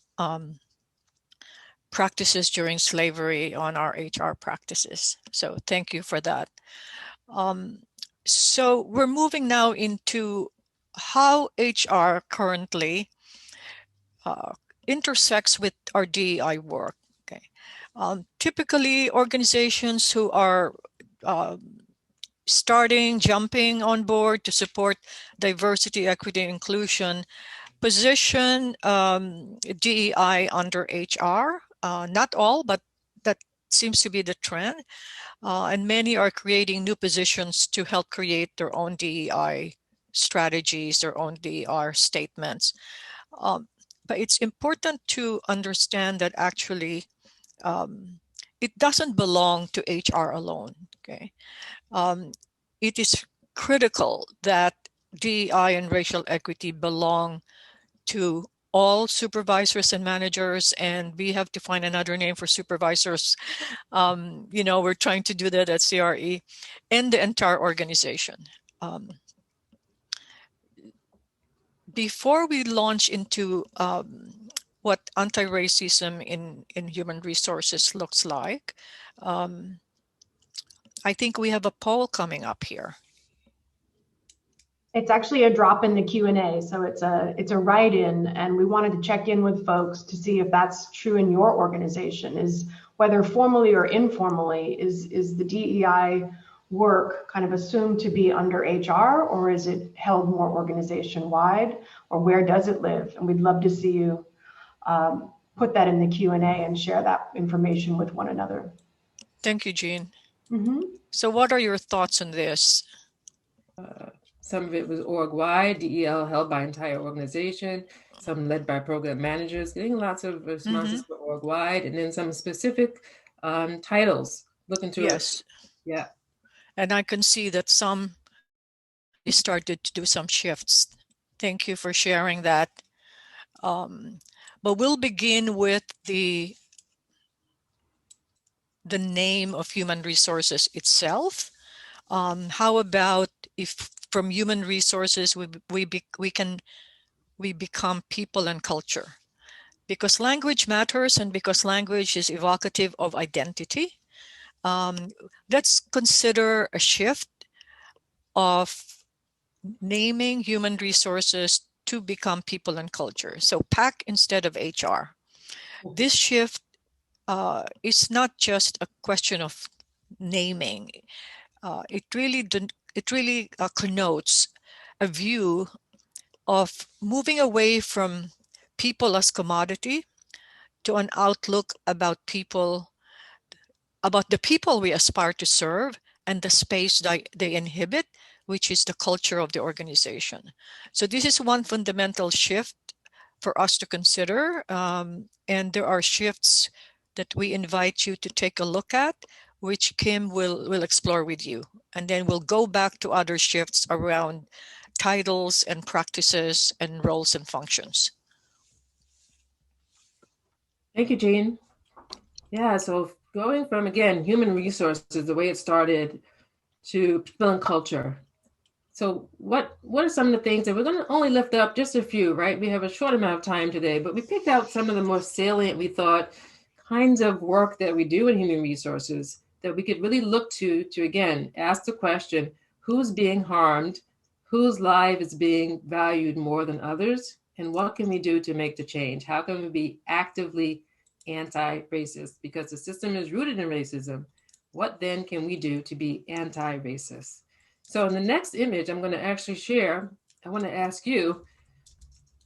[SPEAKER 3] practices during slavery on our HR practices. So thank you for that. So we're moving now into how HR currently intersects with our DEI work. Okay, typically organizations who are jumping on board to support diversity, equity, and inclusion position DEI under HR. Not all, but that seems to be the trend. And many are creating new positions to help create their own DEI strategies, their own DEI statements. But it's important to understand that actually it doesn't belong to HR alone. Okay, it is critical that DEI and racial equity belong to all supervisors and managers, and we have to find another name for supervisors. We're trying to do that at CRE, and the entire organization. Before we launch into what anti-racism in human resources looks like, I think we have a poll coming up here.
[SPEAKER 1] It's actually a drop in the Q&A, so it's a write-in, and we wanted to check in with folks to see if that's true in your organization. Is whether formally or informally, is the DEI work kind of assumed to be under HR, or is it held more organization-wide, or where does it live? And we'd love to see you put that in the Q&A and share that information with one another.
[SPEAKER 3] Thank you, Jean.
[SPEAKER 1] Mm-hmm.
[SPEAKER 3] So what are your thoughts on this?
[SPEAKER 2] Some of it was org-wide, DEL held by entire organization, some led by program managers, getting lots of responses for org-wide, and then some specific titles. Look into
[SPEAKER 3] yes.
[SPEAKER 2] it. Yeah.
[SPEAKER 3] And I can see that some started to do some shifts. Thank you for sharing that. But we'll begin with the name of human resources itself. How about if from human resources we become people and culture? Because language matters, and because language is evocative of identity. Let's consider a shift of naming human resources to become people and culture. So PAC instead of HR. This shift is not just a question of naming. It really connotes a view of moving away from people as commodity to an outlook about the people we aspire to serve and the space they inhabit, which is the culture of the organization. So this is one fundamental shift for us to consider. And there are shifts that we invite you to take a look at, which Kim will explore with you. And then we'll go back to other shifts around titles and practices and roles and functions.
[SPEAKER 2] Thank you, Jean. Yeah, so going from, again, human resources, the way it started, to people and culture. So what are some of the things that we're going to only lift up just a few, right? We have a short amount of time today, but we picked out some of the most salient, we thought, kinds of work that we do in human resources that we could really look to again, ask the question, who's being harmed? Whose life is being valued more than others? And what can we do to make the change? How can we be actively anti-racist? Because the system is rooted in racism. What then can we do to be anti-racist? So in the next image I'm going to actually share, I want to ask you,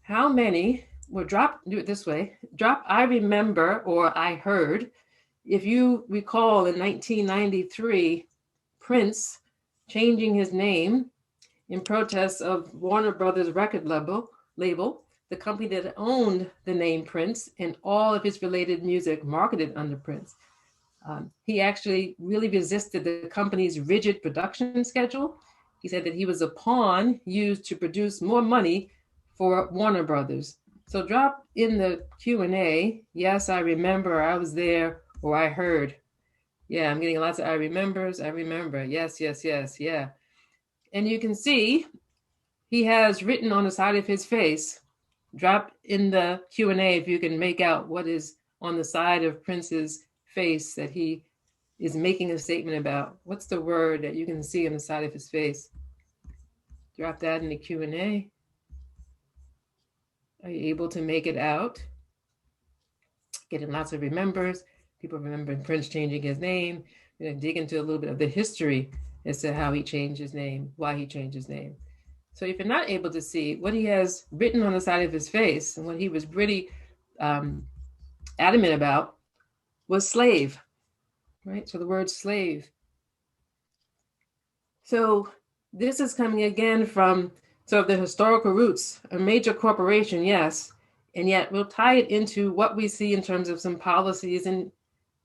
[SPEAKER 2] how many, do it this way, drop I remember or I heard. If you recall in 1993, Prince changing his name in protest of Warner Brothers record label, the company that owned the name Prince and all of his related music marketed under Prince. He actually really resisted the company's rigid production schedule. He said that he was a pawn used to produce more money for Warner Brothers. So drop in the Q&A, yes, I remember, I was there, or I heard. Yeah, I'm getting lots of I remembers, I remember, yes, yes, yes, yeah. And you can see he has written on the side of his face, drop in the Q&A if you can make out what is on the side of Prince's face that he is making a statement about. What's the word that you can see on the side of his face? Drop that in the Q&A. Are you able to make it out? Getting lots of remembers. People remembering Prince changing his name. We're going to dig into a little bit of the history as to how he changed his name, why he changed his name. So if you're not able to see what he has written on the side of his face and what he was pretty adamant about was slave, right? So the word slave. So this is coming again from sort of the historical roots, a major corporation, yes, and yet we'll tie it into what we see in terms of some policies in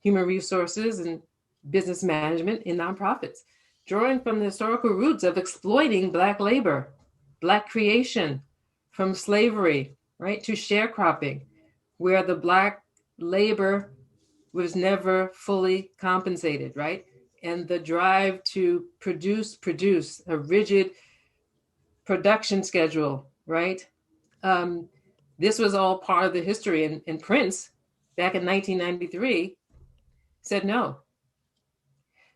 [SPEAKER 2] human resources and business management in nonprofits, drawing from the historical roots of exploiting Black labor, Black creation, from slavery, right, to sharecropping, where the Black labor was never fully compensated, right? And the drive to produce a rigid production schedule, right? This was all part of the history. And Prince, back in 1993, said no.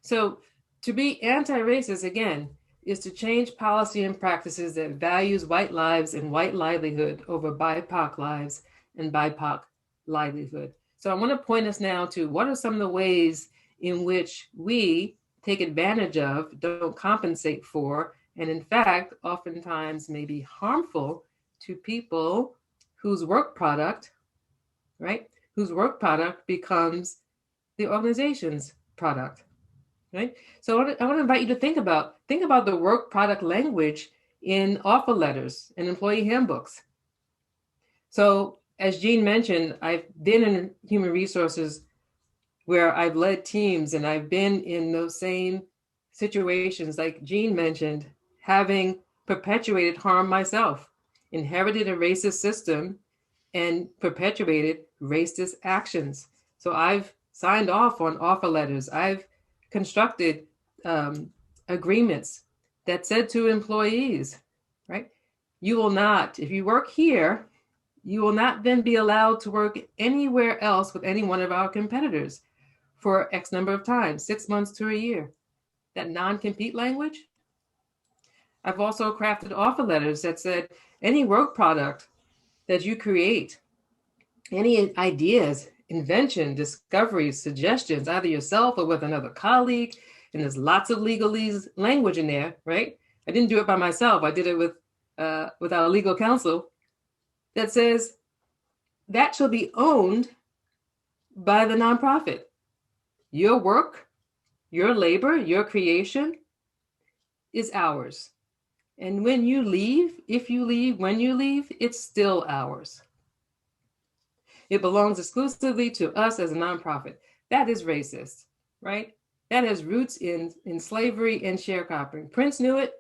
[SPEAKER 2] So to be anti-racist, again, is to change policy and practices that values white lives and white livelihood over BIPOC lives and BIPOC livelihood. So I want to point us now to what are some of the ways in which we take advantage of, don't compensate for, and in fact, oftentimes may be harmful to people whose work product, right? Whose work product becomes the organization's product, right? So I want to invite you to think about the work product language in offer letters and employee handbooks. So as Jean mentioned, I've been in human resources where I've led teams and I've been in those same situations, like Jean mentioned, having perpetuated harm myself, inherited a racist system and perpetuated racist actions. So I've signed off on offer letters. I've constructed agreements that said to employees, right, you will not, if you work here, you will not then be allowed to work anywhere else with any one of our competitors for X number of time, 6 months to a year. That non-compete language. I've also crafted offer letters that said any work product that you create, any ideas, invention, discoveries, suggestions, either yourself or with another colleague, and there's lots of legalese language in there, right? I didn't do it by myself. I did it with our legal counsel that says that shall be owned by the nonprofit. Your work, your labor, your creation is ours. And when you leave, if you leave, when you leave, it's still ours. It belongs exclusively to us as a nonprofit. That is racist, right? That has roots in slavery and sharecropping. Prince knew it,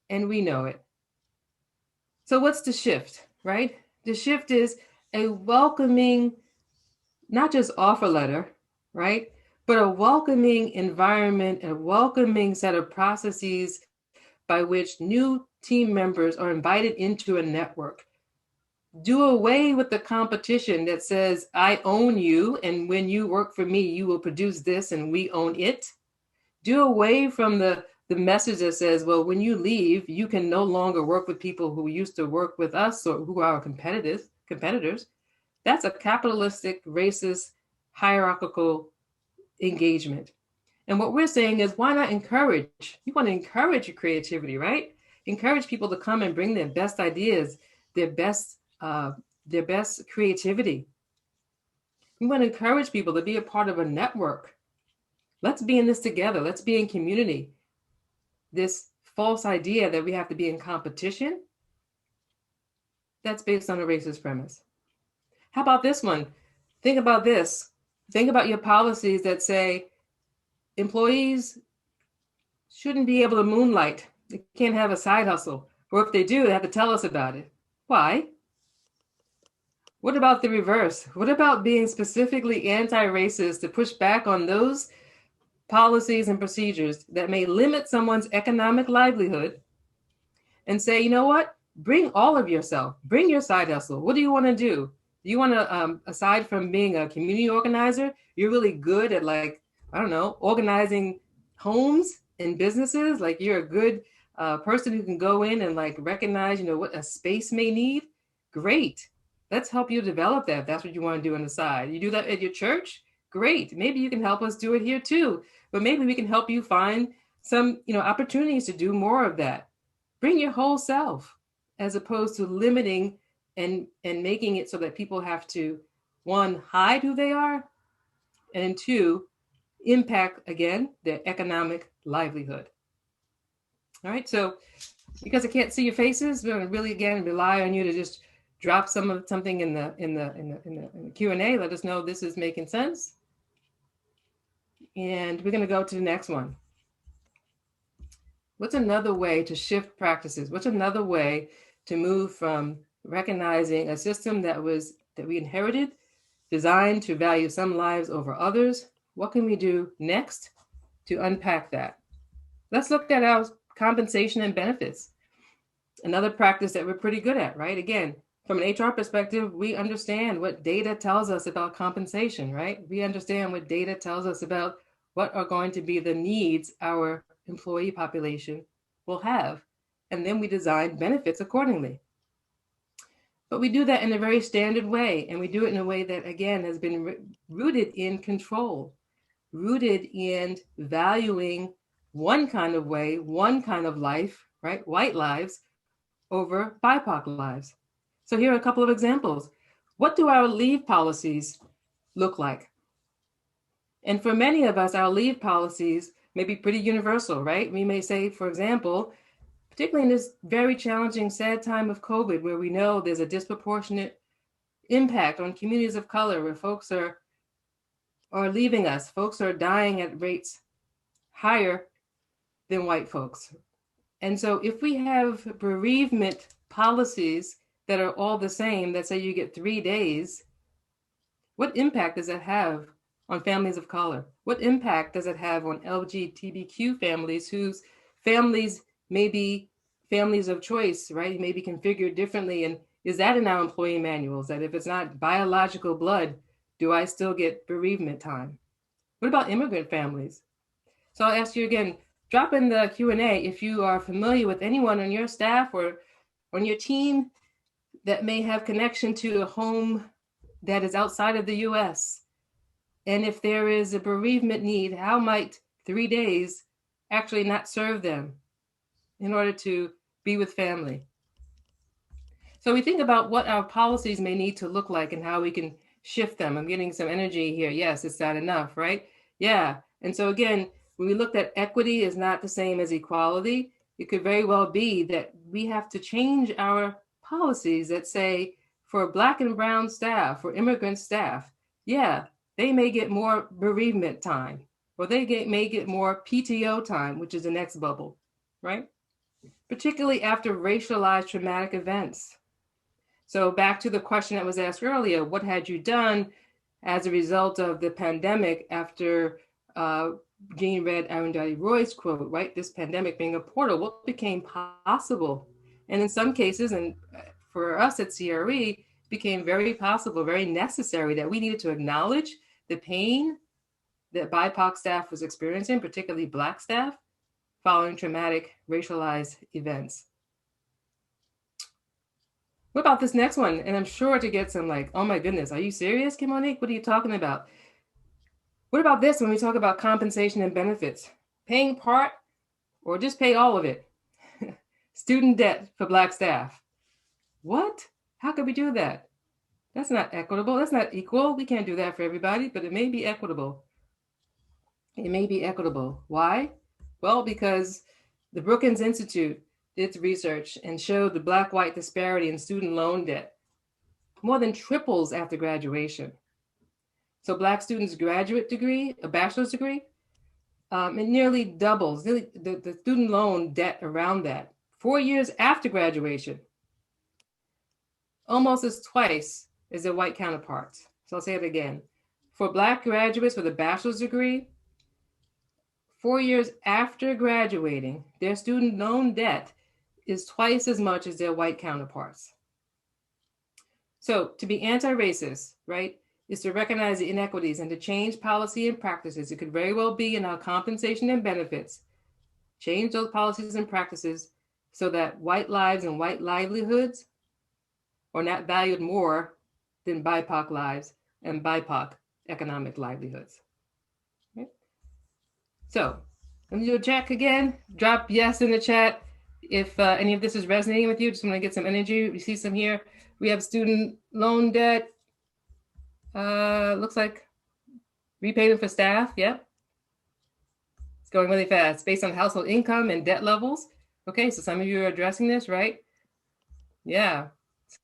[SPEAKER 2] and we know it. So what's the shift, right? The shift is a welcoming, not just offer letter, right? But a welcoming environment, a welcoming set of processes by which new team members are invited into a network. Do away with the competition that says, I own you, and when you work for me, you will produce this and we own it. Do away from the message that says, well, when you leave, you can no longer work with people who used to work with us or who are competitors. That's a capitalistic, racist, hierarchical engagement. And what we're saying is, why not encourage? You want to encourage your creativity, right? Encourage people to come and bring their best ideas, their best creativity. We want to encourage people to be a part of a network. Let's be in this together. Let's be in community. This false idea that we have to be in competition, that's based on a racist premise. How about this one? Think about this. Think about your policies that say employees shouldn't be able to moonlight. They can't have a side hustle. Or if they do, they have to tell us about it. Why? What about the reverse? What about being specifically anti-racist to push back on those policies and procedures that may limit someone's economic livelihood and say, you know what? Bring all of yourself. Bring your side hustle. What do you want to do? Do you want to, aside from being a community organizer, you're really good at organizing homes and businesses? Like you're a good person who can go in and recognize, what a space may need. Great. Let's help you develop that. If that's what you want to do on the side. You do that at your church? Great. Maybe you can help us do it here too. But maybe we can help you find some, opportunities to do more of that. Bring your whole self, as opposed to limiting and making it so that people have to, one, hide who they are, and two, impact, again, their economic livelihood. All right, so because I can't see your faces, we're going to really, again, rely on you to just drop something in the Q&A. Let us know this is making sense. And we're going to go to the next one. What's another way to shift practices? What's another way to move from recognizing a system that we inherited, designed to value some lives over others? What can we do next to unpack that? Let's look at our compensation and benefits. Another practice that we're pretty good at, right? Again, from an HR perspective, we understand what data tells us about compensation, right? We understand what data tells us about what are going to be the needs our employee population will have. And then we design benefits accordingly. But we do that in a very standard way. And we do it in a way that, again, has been rooted in control, rooted in valuing one kind of way, one kind of life, right? White lives over BIPOC lives. So here are a couple of examples. What do our leave policies look like? And for many of us, our leave policies may be pretty universal, right? We may say, for example, particularly in this very challenging, sad time of COVID, where we know there's a disproportionate impact on communities of color, where folks are leaving us, folks are dying at rates higher than white folks. And so if we have bereavement policies that are all the same, that say you get 3 days, what impact does that have on families of color? What impact does it have on LGBTQ families whose families may be families of choice, right? May be configured differently. And is that in our employee manuals, that if it's not biological blood, do I still get bereavement time? What about immigrant families? So I'll ask you again, drop in the Q&A if you are familiar with anyone on your staff or on your team that may have connection to a home that is outside of the US. And if there is a bereavement need, how might 3 days actually not serve them in order to be with family? So we think about what our policies may need to look like and how we can shift them. I'm getting some energy here. Yes, it's not enough, right? Yeah. And so again, when we looked at equity is not the same as equality, it could very well be that we have to change our policies that say, for Black and brown staff, for immigrant staff, yeah, they may get more bereavement time, or they may get more PTO time, which is the next bubble, right? Particularly after racialized traumatic events. So back to the question that was asked earlier, what had you done as a result of the pandemic after Jean read Arundhati Roy's quote, right? This pandemic being a portal, what became possible? And in some cases, and for us at CRE, became very possible, very necessary that we needed to acknowledge the pain that BIPOC staff was experiencing, particularly Black staff, following traumatic racialized events. What about this next one? And I'm sure to get some like, oh my goodness, are you serious, Kimonique? What are you talking about? What about this when we talk about compensation and benefits? Paying part or just pay all of it? Student debt for Black staff. What? How could we do that? That's not equitable. That's not equal. We can't do that for everybody, but it may be equitable. It may be equitable. Why? Well, because the Brookings Institute did research and showed the Black-white disparity in student loan debt more than triples after graduation. So Black students' graduate degree, a bachelor's degree, it nearly doubles the student loan debt around that. 4 years after graduation, almost as twice as their white counterparts. So I'll say it again. For Black graduates with a bachelor's degree, 4 years after graduating, their student loan debt is twice as much as their white counterparts. So to be anti-racist, right, is to recognize the inequities and to change policy and practices. It could very well be in our compensation and benefits, change those policies and practices so that white lives and white livelihoods are not valued more than BIPOC lives and BIPOC economic livelihoods. Okay. So let me do a check again. Drop yes in the chat if any of this is resonating with you. Just want to get some energy. We see some here. We have student loan debt. Looks like repayment for staff. Yep. It's going really fast based on household income and debt levels. Okay, so some of you are addressing this, right? Yeah.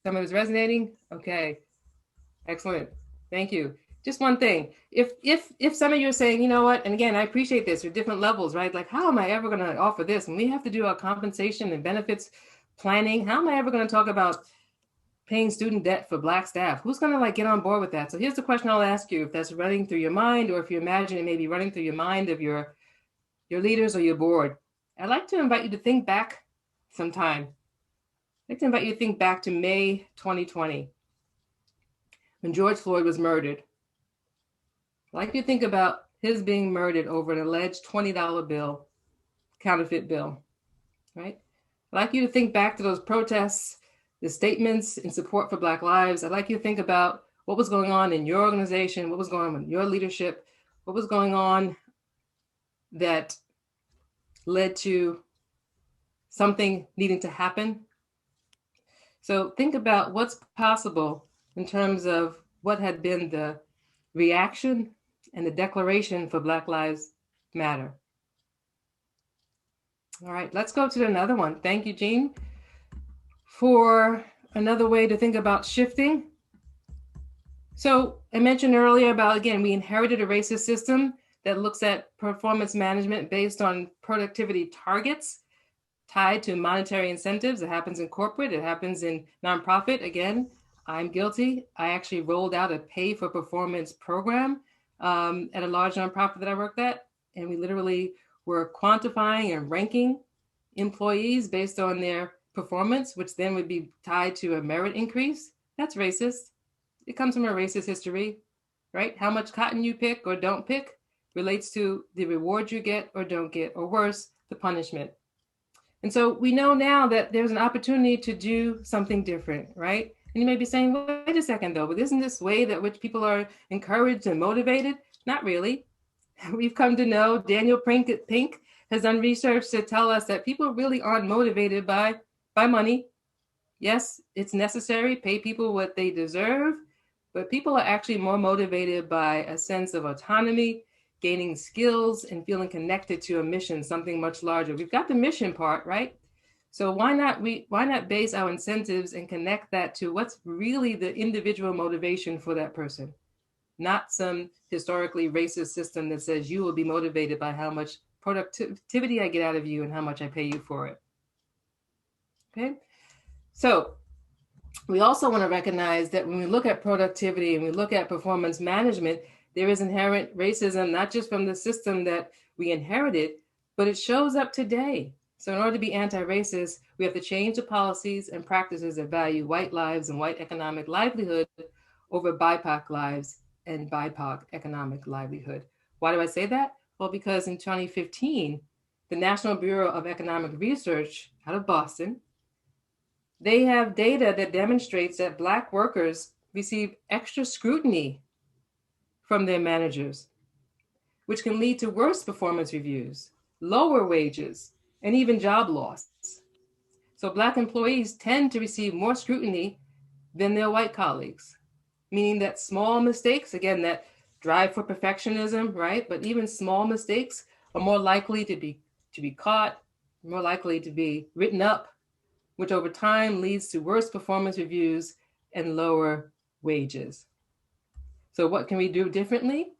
[SPEAKER 2] Some of it's resonating. Okay. Excellent. Thank you. Just one thing. If some of you are saying, you know what, and again, I appreciate this at different levels, right? Like, how am I ever going to offer this? And we have to do our compensation and benefits planning. How am I ever going to talk about paying student debt for Black staff? Who's going to like get on board with that? So here's the question I'll ask you, if that's running through your mind, or if you imagine it may be running through your mind of your leaders or your board. I'd like to invite you to think back sometime. I'd like to invite you to think back to May 2020, when George Floyd was murdered. I'd like you to think about his being murdered over an alleged $20 bill, counterfeit bill, right? I'd like you to think back to those protests, the statements in support for Black lives. I'd like you to think about what was going on in your organization, what was going on in your leadership, what was going on that led to something needing to happen. So think about what's possible in terms of what had been the reaction and the declaration for Black Lives Matter. All right, let's go to another one. Thank you, Jean, for another way to think about shifting. So I mentioned earlier about, again, we inherited a racist system that looks at performance management based on productivity targets tied to monetary incentives. It happens in corporate, it happens in nonprofit. Again, I'm guilty. I actually rolled out a pay for performance program at a large nonprofit that I worked at. And we literally were quantifying and ranking employees based on their performance, which then would be tied to a merit increase. That's racist. It comes from a racist history, right? How much cotton you pick or don't pick relates to the reward you get or don't get, or worse, the punishment. And so we know now that there's an opportunity to do something different, right? And you may be saying, well, wait a second though, but isn't this way that which people are encouraged and motivated? Not really. We've come to know, Daniel Pink has done research to tell us that people really aren't motivated by money. Yes, it's necessary, pay people what they deserve, but people are actually more motivated by a sense of autonomy, gaining skills, and feeling connected to a mission, something much larger. We've got the mission part, right? So why not base our incentives and connect that to what's really the individual motivation for that person, not some historically racist system that says you will be motivated by how much productivity I get out of you and how much I pay you for it. Okay, so we also want to recognize that when we look at productivity and we look at performance management, there is inherent racism, not just from the system that we inherited, but it shows up today. So in order to be anti-racist, we have to change the policies and practices that value white lives and white economic livelihood over BIPOC lives and BIPOC economic livelihood. Why do I say that? Well, because in 2015, the National Bureau of Economic Research out of Boston, they have data that demonstrates that Black workers receive extra scrutiny from their managers, which can lead to worse performance reviews, lower wages, and even job loss. So Black employees tend to receive more scrutiny than their white colleagues, meaning that small mistakes, again, that drive for perfectionism, right? But even small mistakes are more likely to be caught, more likely to be written up, which over time leads to worse performance reviews and lower wages. So what can we do differently?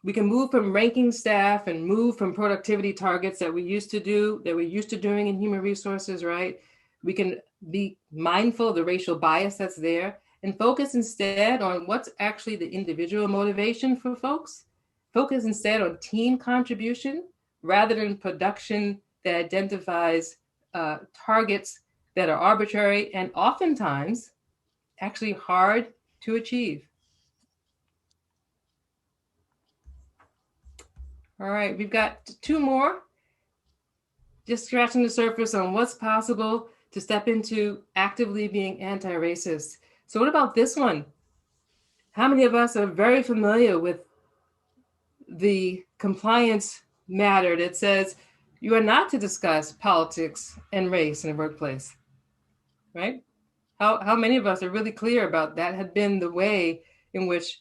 [SPEAKER 2] We can move from ranking staff and move from productivity targets that we're used to doing in human resources, right? We can be mindful of the racial bias that's there and focus instead on what's actually the individual motivation for folks. Focus instead on team contribution rather than production that identifies targets that are arbitrary and oftentimes actually hard to achieve. All right, we've got two more, just scratching the surface on what's possible to step into actively being anti-racist. So what about this one? How many of us are very familiar with the compliance matter that says you are not to discuss politics and race in the workplace, right? How many of us are really clear about that had been the way in which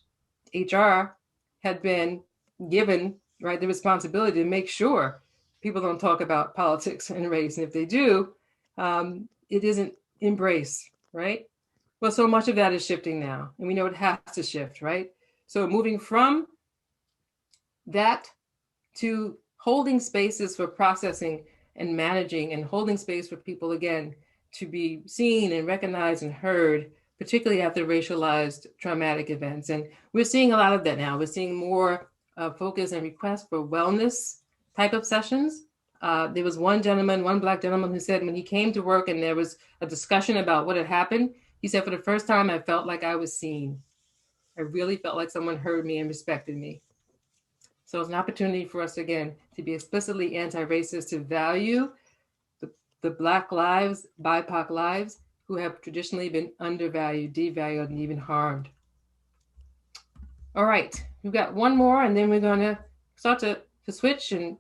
[SPEAKER 2] HR had been given, right, the responsibility to make sure people don't talk about politics and race. And if they do, it isn't embraced, right? Well, so much of that is shifting now, and we know it has to shift, right? So moving from that to holding spaces for processing and managing and holding space for people, again, to be seen and recognized and heard, particularly after racialized traumatic events. And we're seeing a lot of that now. We're seeing more focus and requests for wellness type of sessions. There was one Black gentleman who said when he came to work and there was a discussion about what had happened, he said, for the first time, I felt like I was seen. I really felt like someone heard me and respected me. So it's an opportunity for us, again, to be explicitly anti-racist, to value the Black lives, BIPOC lives, who have traditionally been undervalued, devalued, and even harmed. All right, we've got one more, and then we're going to start to switch and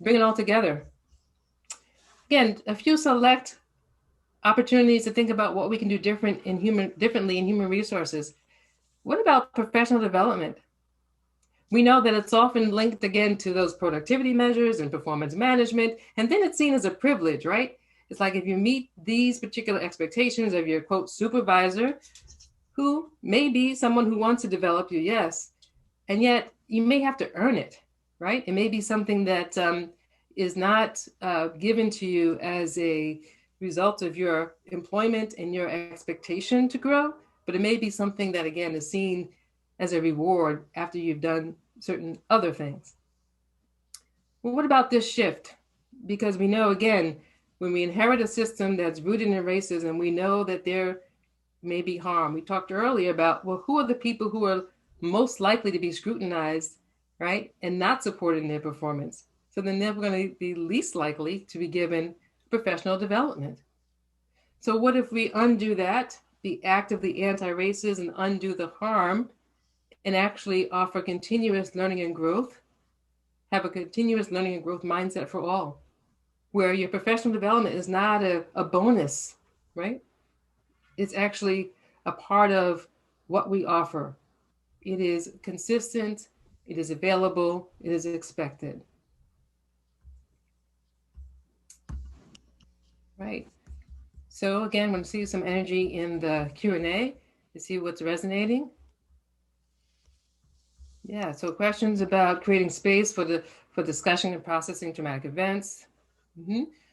[SPEAKER 2] bring it all together. Again, a few select opportunities to think about what we can do differently in human resources. What about professional development? We know that it's often linked again to those productivity measures and performance management, and then it's seen as a privilege, right? It's like if you meet these particular expectations of your quote supervisor, who may be someone who wants to develop you, yes, and yet you may have to earn it, right? It may be something that is not given to you as a result of your employment and your expectation to grow, but it may be something that, again, is seen as a reward after you've done certain other things. Well, what about this shift? Because we know, again, when we inherit a system that's rooted in racism, we know that there may be harm. We talked earlier about, well, who are the people who are most likely to be scrutinized, right, and not supported in their performance? So then they're going to be least likely to be given professional development. So what if we undo that, be actively anti-racist and undo the harm, and actually offer continuous learning and growth, have a continuous learning and growth mindset for all, where your professional development is not a bonus, right? It's actually a part of what we offer. It is consistent, it is available, it is expected. Right. So again, I'm going to see some energy in the Q&A to see what's resonating. Yeah, so questions about creating space for discussion and processing traumatic events.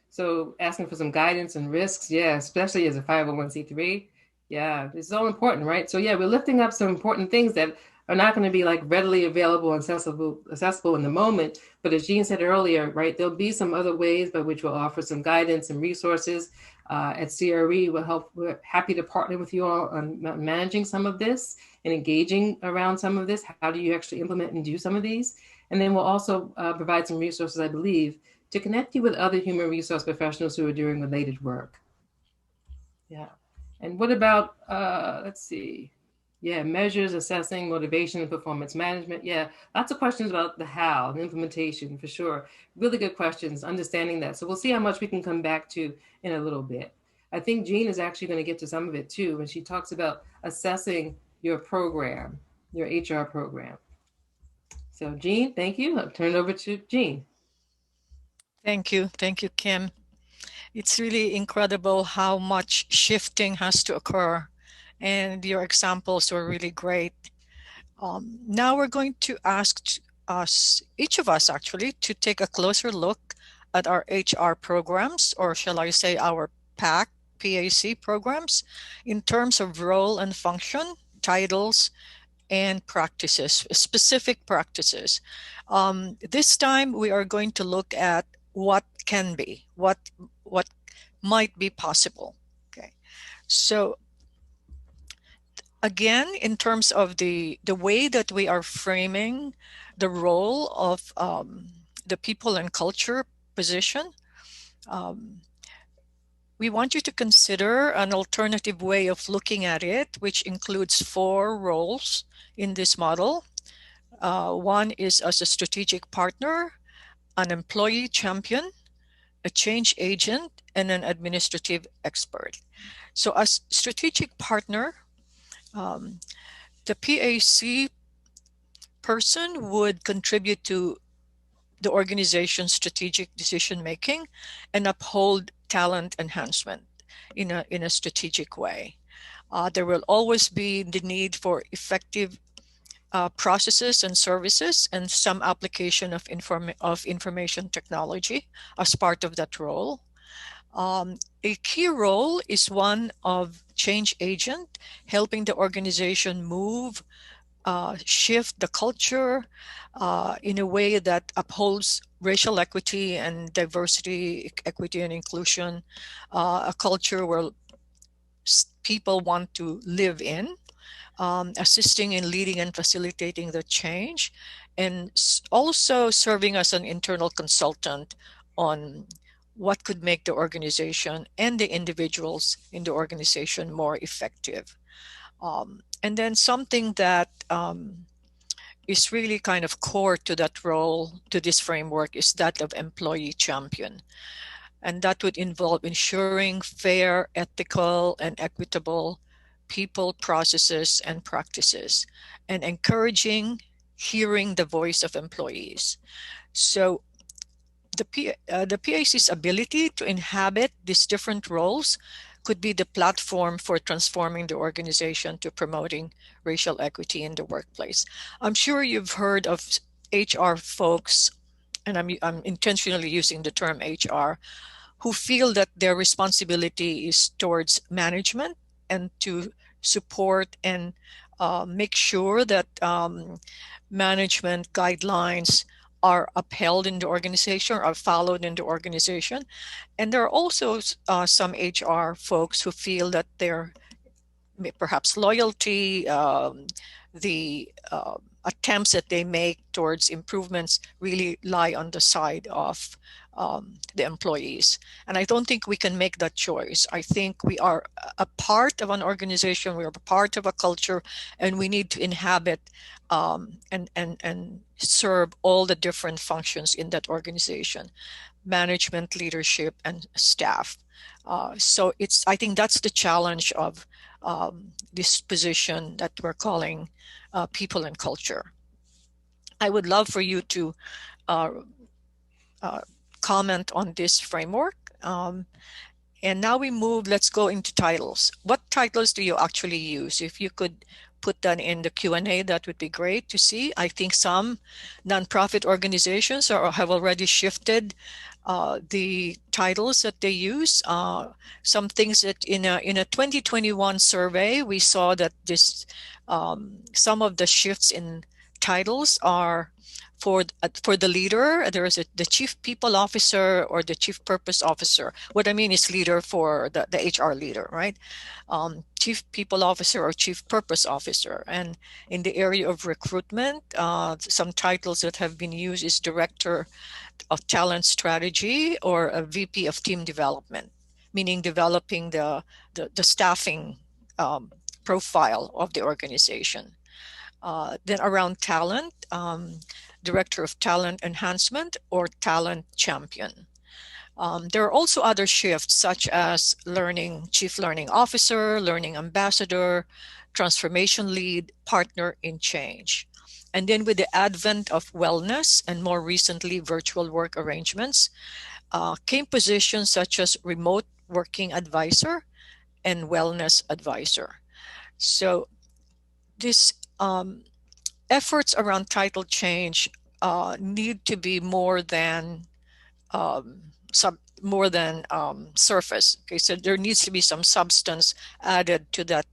[SPEAKER 2] So asking for some guidance and risks, yeah, especially as a 501c3. Yeah, it's all important, right? So yeah, we're lifting up some important things that are not going to be like readily available and accessible in the moment. But as Jean said earlier, right, there'll be some other ways by which we'll offer some guidance and resources. At CRE, we're happy to partner with you all on managing some of this and engaging around some of this. How do you actually implement and do some of these? And then we'll also provide some resources, I believe, to connect you with other human resource professionals who are doing related work. Yeah. And what about, let's see. Yeah, measures, assessing, motivation, and performance management. Yeah, lots of questions about the how and implementation for sure. Really good questions, understanding that. So we'll see how much we can come back to in a little bit. I think Jean is actually going to get to some of it too when she talks about assessing your program, your HR program. So Jean, thank you. I'll turn it over to Jean.
[SPEAKER 3] Thank you. Thank you, Kim. It's really incredible how much shifting has to occur, and your examples were really great. Now we're going to ask each of us actually, to take a closer look at our HR programs, or shall I say our PAC programs, in terms of role and function, titles, and practices, specific practices. This time we are going to look at what can be, what might be possible. Okay, so again, in terms of the way that we are framing the role of the people and culture position, we want you to consider an alternative way of looking at it, which includes 4 roles in this model. One is as a strategic partner, an employee champion, a change agent, and an administrative expert. So as strategic partner, the PAC person would contribute to the organization's strategic decision making and uphold talent enhancement in a strategic way. There will always be the need for effective processes and services and some application of information technology as part of that role. A key role is one of change agent, helping the organization move, shift the culture in a way that upholds racial equity and diversity, equity and inclusion, a culture where people want to live in, assisting in leading and facilitating the change, and also serving as an internal consultant on what could make the organization and the individuals in the organization more effective. And then something that is really kind of core to that role, to this framework, is that of employee champion. And that would involve ensuring fair, ethical, and equitable people, processes, and practices, and encouraging hearing the voice of employees. So the PAC's ability to inhabit these different roles could be the platform for transforming the organization to promoting racial equity in the workplace. I'm sure you've heard of HR folks, and I'm intentionally using the term HR, who feel that their responsibility is towards management and to support and make sure that management guidelines are upheld in the organization, are followed in the organization. And there are also some HR folks who feel that their perhaps loyalty, the attempts that they make towards improvements really lie on the side of the employees. And I don't think we can make that choice. I think we are a part of an organization, we are a part of a culture, and we need to inhabit and serve all the different functions in that organization, management, leadership, and staff. So I think that's the challenge of this position that we're calling people and culture. I would love for you to comment on this framework. And now let's go into titles. What titles do you actually use? If you could put that in the Q&A, that would be great to see. I think some nonprofit organizations have already shifted the titles that they use. Some things that in a 2021 survey, we saw that some of the shifts in titles are for the leader. There is the chief people officer or the chief purpose officer. What I mean is leader for the HR leader, right? Chief people officer or chief purpose officer. And in the area of recruitment, some titles that have been used is director of talent strategy or a VP of team development, meaning developing the staffing profile of the organization. Then around talent, director of talent enhancement or talent champion. There are also other shifts such as chief learning officer, learning ambassador, transformation lead, partner in change. And then with the advent of wellness and more recently virtual work arrangements, came positions such as remote working advisor and wellness advisor. So this efforts around title change need to be more than surface. Okay, so there needs to be some substance added to that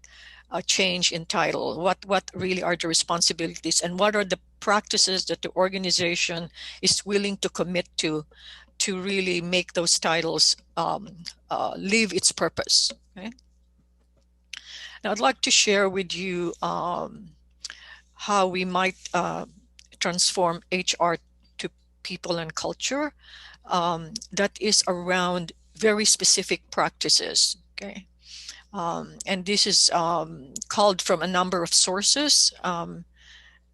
[SPEAKER 3] change in title. What really are the responsibilities, and what are the practices that the organization is willing to commit to really make those titles live its purpose. Okay. Now, I'd like to share with you how we might transform HR to people and culture that is around very specific practices. Okay. And this is called from a number of sources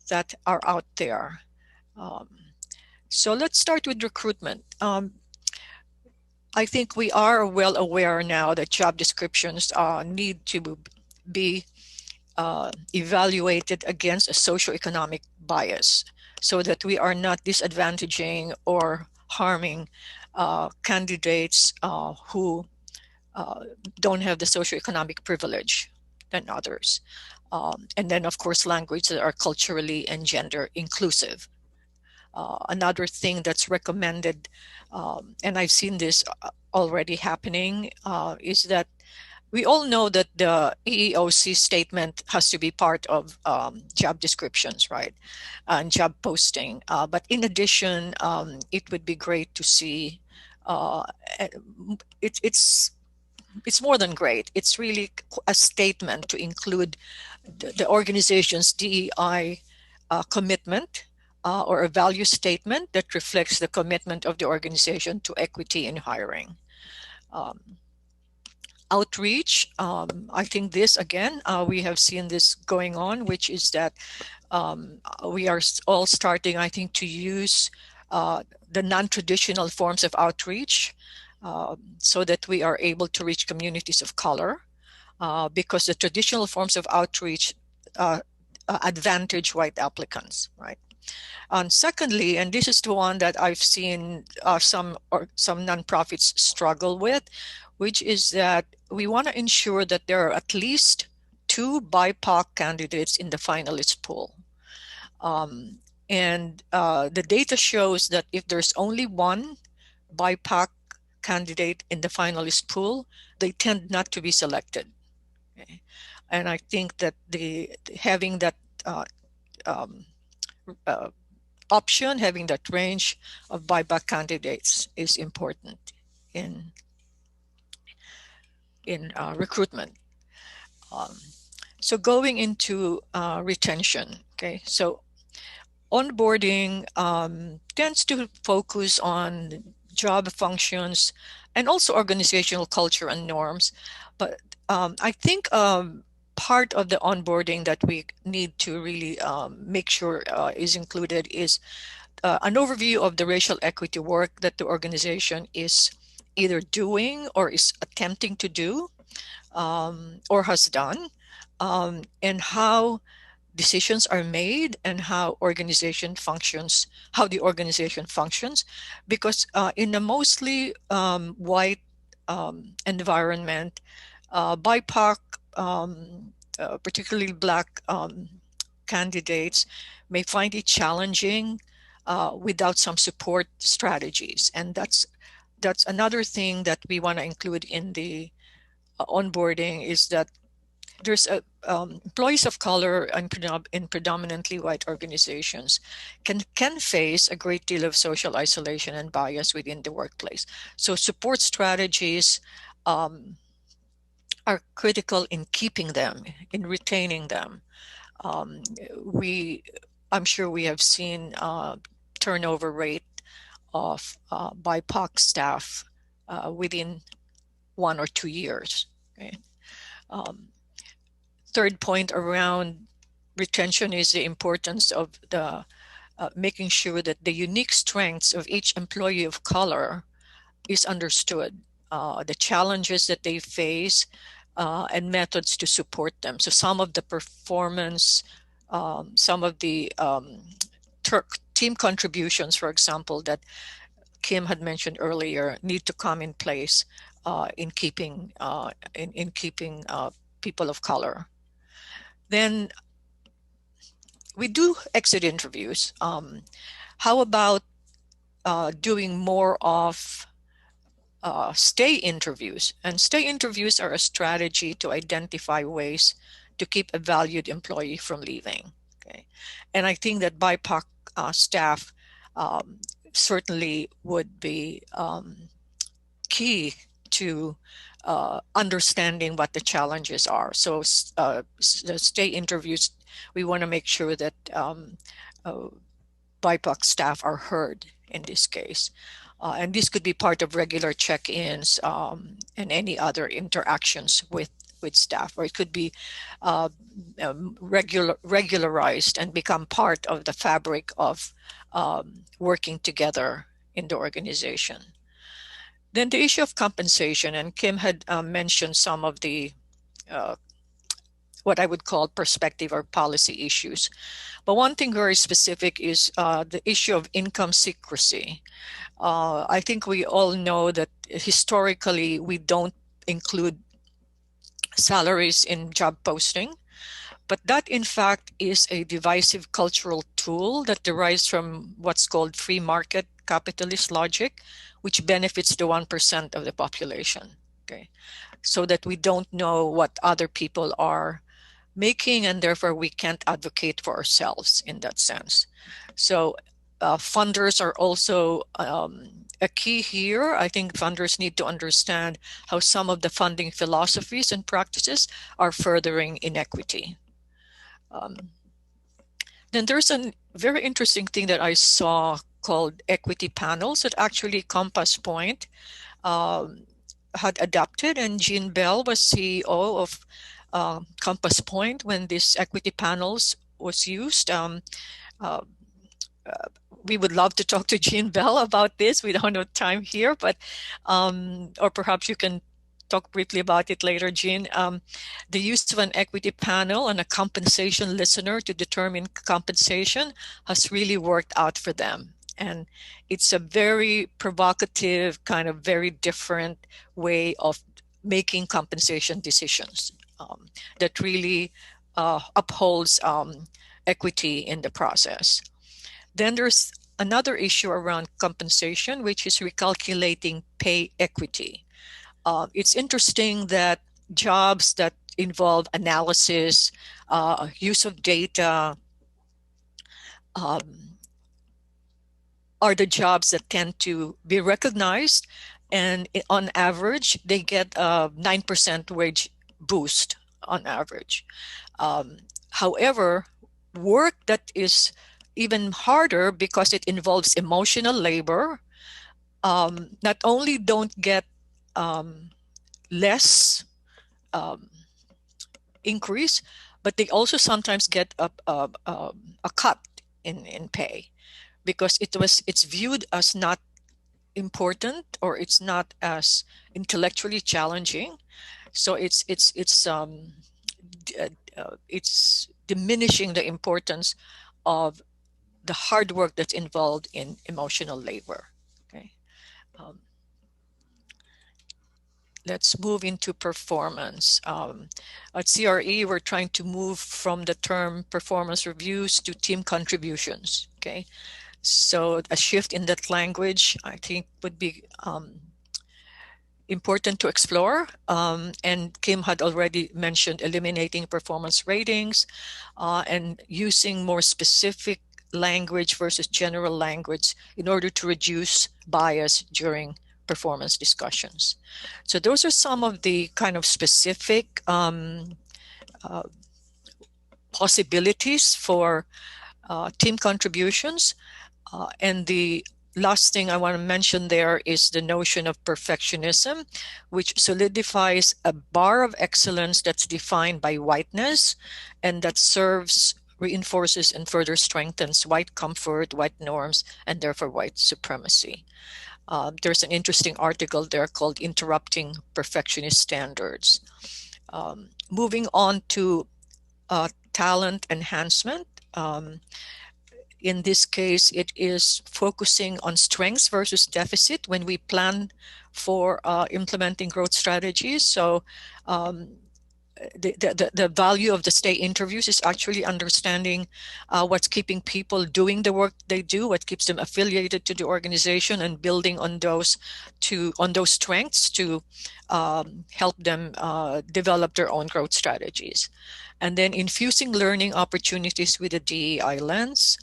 [SPEAKER 3] that are out there. So let's start with recruitment. I think we are well aware now that job descriptions need to be evaluated against a socioeconomic bias so that we are not disadvantaging or harming candidates who don't have the socioeconomic privilege than others. And then, of course, language that are culturally and gender inclusive. Another thing that's recommended, and I've seen this already happening, is that we all know that the EEOC statement has to be part of job descriptions, right, and job posting. But in addition, it would be great to see, it's more than great. It's really a statement to include the organization's DEI commitment or a value statement that reflects the commitment of the organization to equity in hiring. Outreach, I think this again, we have seen this going on, which is that we are all starting, I think, to use the non-traditional forms of outreach so that we are able to reach communities of color because the traditional forms of outreach advantage white applicants, right? And secondly, and this is the one that I've seen some nonprofits struggle with, which is that we want to ensure that there are at least 2 BIPOC candidates in the finalist pool. And the data shows that if there's only 1 BIPOC candidate in the finalist pool, they tend not to be selected. Okay? And I think that having that option, having that range of BIPOC candidates is important in recruitment. So going into retention, okay, so onboarding tends to focus on job functions and also organizational culture and norms. But I think part of the onboarding that we need to really make sure is included is an overview of the racial equity work that the organization is either doing or is attempting to do or has done, and how decisions are made and how the organization functions, because in a mostly white environment, BIPOC, particularly Black candidates, may find it challenging without some support strategies. And that's another thing that we want to include in the onboarding, is that there's employees of color in predominantly white organizations can face a great deal of social isolation and bias within the workplace. So support strategies are critical in keeping them, in retaining them. I'm sure we have seen turnover rate of BIPOC staff within 1 or 2 years. Okay? Third point around retention is the importance of the making sure that the unique strengths of each employee of color is understood, the challenges that they face, and methods to support them. So some of the performance, some of the team contributions, for example, that Kim had mentioned earlier, need to come in place in keeping people of color. Then we do exit interviews. How about doing more of stay interviews? And stay interviews are a strategy to identify ways to keep a valued employee from leaving. Okay, and I think that BIPOC staff certainly would be key to understanding what the challenges are. So the stay interviews, we want to make sure that BIPOC staff are heard in this case. And this could be part of regular check-ins and any other interactions with staff, or it could be regularized and become part of the fabric of working together in the organization. Then the issue of compensation, and Kim had mentioned some of the what I would call perspective or policy issues. But one thing very specific is the issue of income secrecy. I think we all know that historically we don't include salaries in job posting, but that in fact is a divisive cultural tool that derives from what's called free market capitalist logic, which benefits the 1% of the population. Okay, so that we don't know what other people are making, and therefore we can't advocate for ourselves in that sense. So funders are also a key here. I think funders need to understand how some of the funding philosophies and practices are furthering inequity. Then there's a very interesting thing that I saw called equity panels that actually Compass Point had adopted, and Jean Bell was CEO of Compass Point when this equity panels was used. We would love to talk to Jean Bell about this. We don't have time here, but or perhaps you can talk briefly about it later, Jean. The use of an equity panel and a compensation listener to determine compensation has really worked out for them. And it's a very provocative, kind of very different way of making compensation decisions that really upholds equity in the process. Then there's another issue around compensation, which is recalculating pay equity. It's interesting that jobs that involve analysis, use of data, are the jobs that tend to be recognized, and on average, they get a 9% wage boost on average. However, work that is even harder because it involves emotional labor, not only don't get less increase, but they also sometimes get a cut in pay, because it's viewed as not important, or it's not as intellectually challenging. So it's diminishing the importance of the hard work that's involved in emotional labor. Okay. let's move into performance. At CRE, we're trying to move from the term performance reviews to team contributions, okay? So a shift in that language, I think, would be important to explore. And Kim had already mentioned eliminating performance ratings and using more specific language versus general language in order to reduce bias during performance discussions. So those are some of the kind of specific possibilities for team contributions. And the last thing I want to mention there is the notion of perfectionism, which solidifies a bar of excellence that's defined by whiteness and that serves, reinforces, and further strengthens white comfort, white norms, and therefore white supremacy. There's an interesting article there called Interrupting Perfectionist Standards. Moving on to talent enhancement. In this case, it is focusing on strengths versus deficit when we plan for implementing growth strategies. So the value of the stay interviews is actually understanding what's keeping people doing the work they do, what keeps them affiliated to the organization, and building on those strengths to help them develop their own growth strategies. And then infusing learning opportunities with a DEI lens,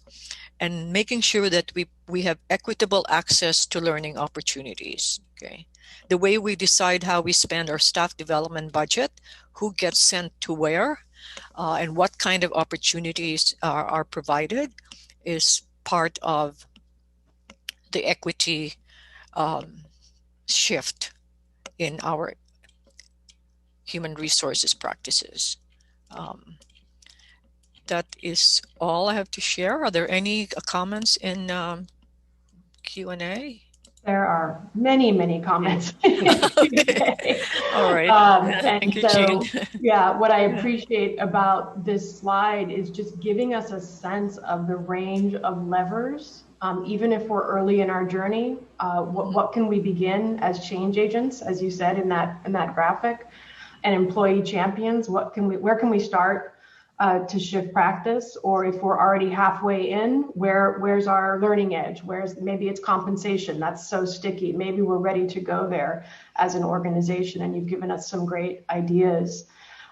[SPEAKER 3] and making sure that we have equitable access to learning opportunities. Okay, the way we decide how we spend our staff development budget, who gets sent to where, and what kind of opportunities are provided is part of the equity shift in our human resources practices. That is all I have to share. Are there any comments in Q&A?
[SPEAKER 1] There are many, many comments.
[SPEAKER 3] Okay. All right. Thank you, Jean.
[SPEAKER 1] Yeah, what I appreciate about this slide is just giving us a sense of the range of levers, even if we're early in our journey. What can we begin as change agents, as you said in that graphic, and employee champions? Where can we start to shift practice? Or if we're already halfway in, where's our learning edge? Maybe it's compensation, that's so sticky. Maybe we're ready to go there as an organization, and you've given us some great ideas.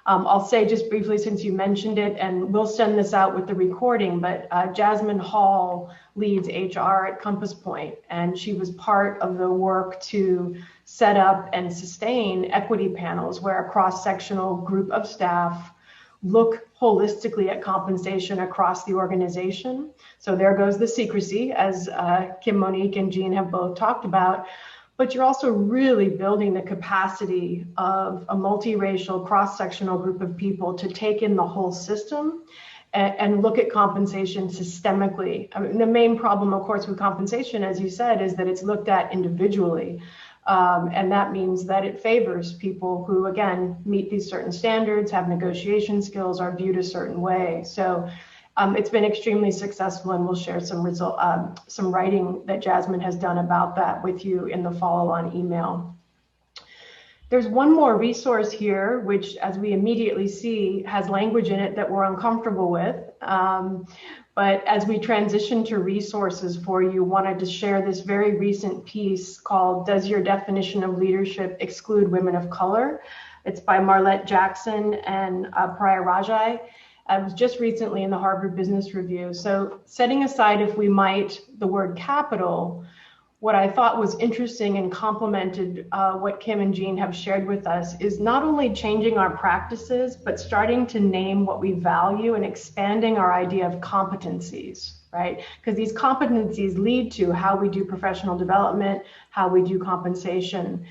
[SPEAKER 1] I'll say just briefly, since you mentioned it, and we'll send this out with the recording, but Jasmine Hall leads HR at Compass Point, and she was part of the work to set up and sustain equity panels where a cross-sectional group of staff look holistically at compensation across the organization. So there goes the secrecy, as Kim, Monique, and Jean have both talked about, but you're also really building the capacity of a multiracial cross-sectional group of people to take in the whole system and look at compensation systemically. I mean, the main problem, of course, with compensation, as you said, is that it's looked at individually. And that means that it favors people who, again, meet these certain standards, have negotiation skills, are viewed a certain way. So it's been extremely successful, and we'll share some writing that Jasmine has done about that with you in the follow-on email. There's one more resource here, which, as we immediately see, has language in it that we're uncomfortable with. But as we transition to resources for you, wanted to share this very recent piece called "Does Your Definition of Leadership Exclude Women of Color?" It's by Marlette Jackson and Priya Rajai. It was just recently in the Harvard Business Review. So setting aside, if we might, the word capital, what I thought was interesting and complemented what Kim and Jean have shared with us is not only changing our practices, but starting to name what we value and expanding our idea of competencies, right? Because these competencies lead to how we do professional development, how we do compensation.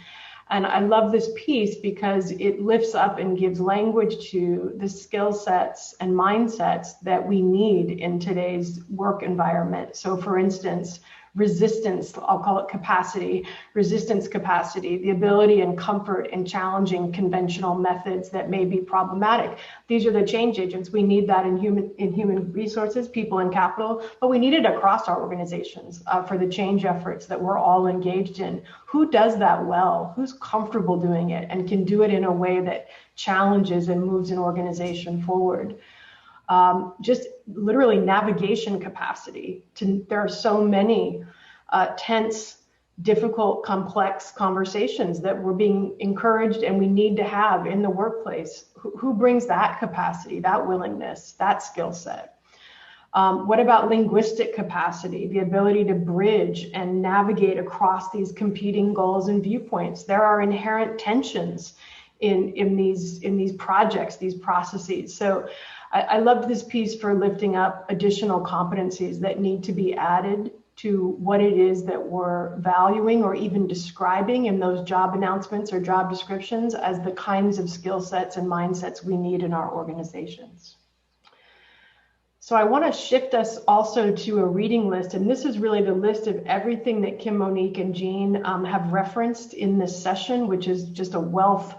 [SPEAKER 1] And I love this piece because it lifts up and gives language to the skill sets and mindsets that we need in today's work environment. So for instance, resistance, I'll call it capacity, resistance capacity, the ability and comfort in challenging conventional methods that may be problematic. These are the change agents. We need that in human resources, people and capital, but we need it across our organizations for the change efforts that we're all engaged in. Who does that well? Who's comfortable doing it and can do it in a way that challenges and moves an organization forward? Just literally navigation capacity. There are so many tense, difficult, complex conversations that we're being encouraged and we need to have in the workplace. Who brings that capacity, that willingness, that skill set? What about linguistic capacity, the ability to bridge and navigate across these competing goals and viewpoints? There are inherent tensions in these projects, these processes. So I loved this piece for lifting up additional competencies that need to be added to what it is that we're valuing or even describing in those job announcements or job descriptions as the kinds of skill sets and mindsets we need in our organizations. So I want to shift us also to a reading list, and this is really the list of everything that Kim, Monique, and Jean have referenced in this session, which is just a wealth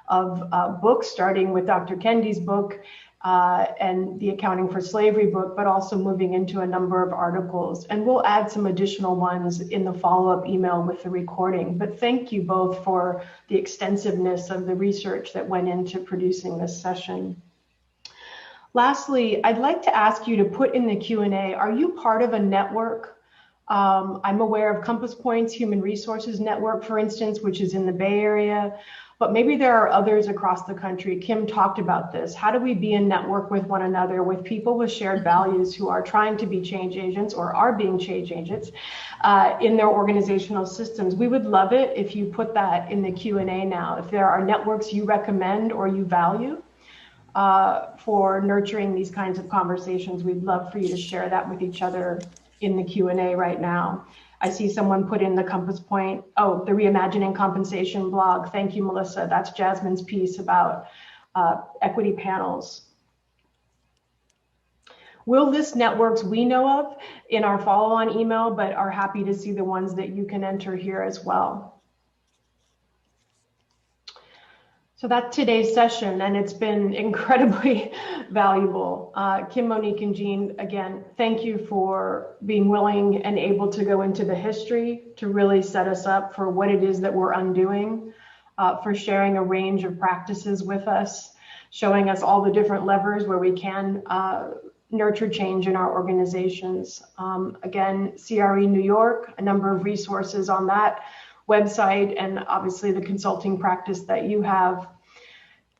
[SPEAKER 1] of books, starting with Dr. Kendi's book and the Accounting for Slavery book, but also moving into a number of articles. And we'll add some additional ones in the follow-up email with the recording. But thank you both for the extensiveness of the research that went into producing this session. Lastly, I'd like to ask you to put in the Q&A, are you part of a network? I'm aware of Compass Point's Human Resources Network, for instance, which is in the Bay Area. But maybe there are others across the country. Kim talked about this. How do we be in network with one another, with people with shared values who are trying to be change agents or are being change agents in their organizational systems? We would love it if you put that in the Q&A now. If there are networks you recommend or you value for nurturing these kinds of conversations, we'd love for you to share that with each other in the Q&A right now. I see someone put in the Compass Point, the Reimagining Compensation blog. Thank you, Melissa. That's Jasmine's piece about equity panels. We'll list networks we know of in our follow-on email, but are happy to see the ones that you can enter here as well. So that's today's session, and it's been incredibly valuable. Kim, Monique, and Jean, again, thank you for being willing and able to go into the history to really set us up for what it is that we're undoing, for sharing a range of practices with us, showing us all the different levers where we can nurture change in our organizations. Again, CRE New York, a number of resources on that website, and obviously the consulting practice that you have.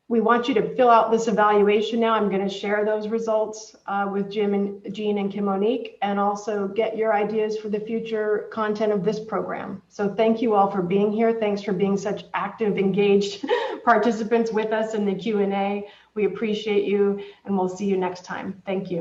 [SPEAKER 1] We want you to fill out this evaluation now. I'm going to share those results with Jim and Jean and Kim, Monique, and also get your ideas for the future content of this program. So thank you all for being here. Thanks for being such active, engaged participants with us in the Q&A. We appreciate you, and we'll see you next time. Thank you.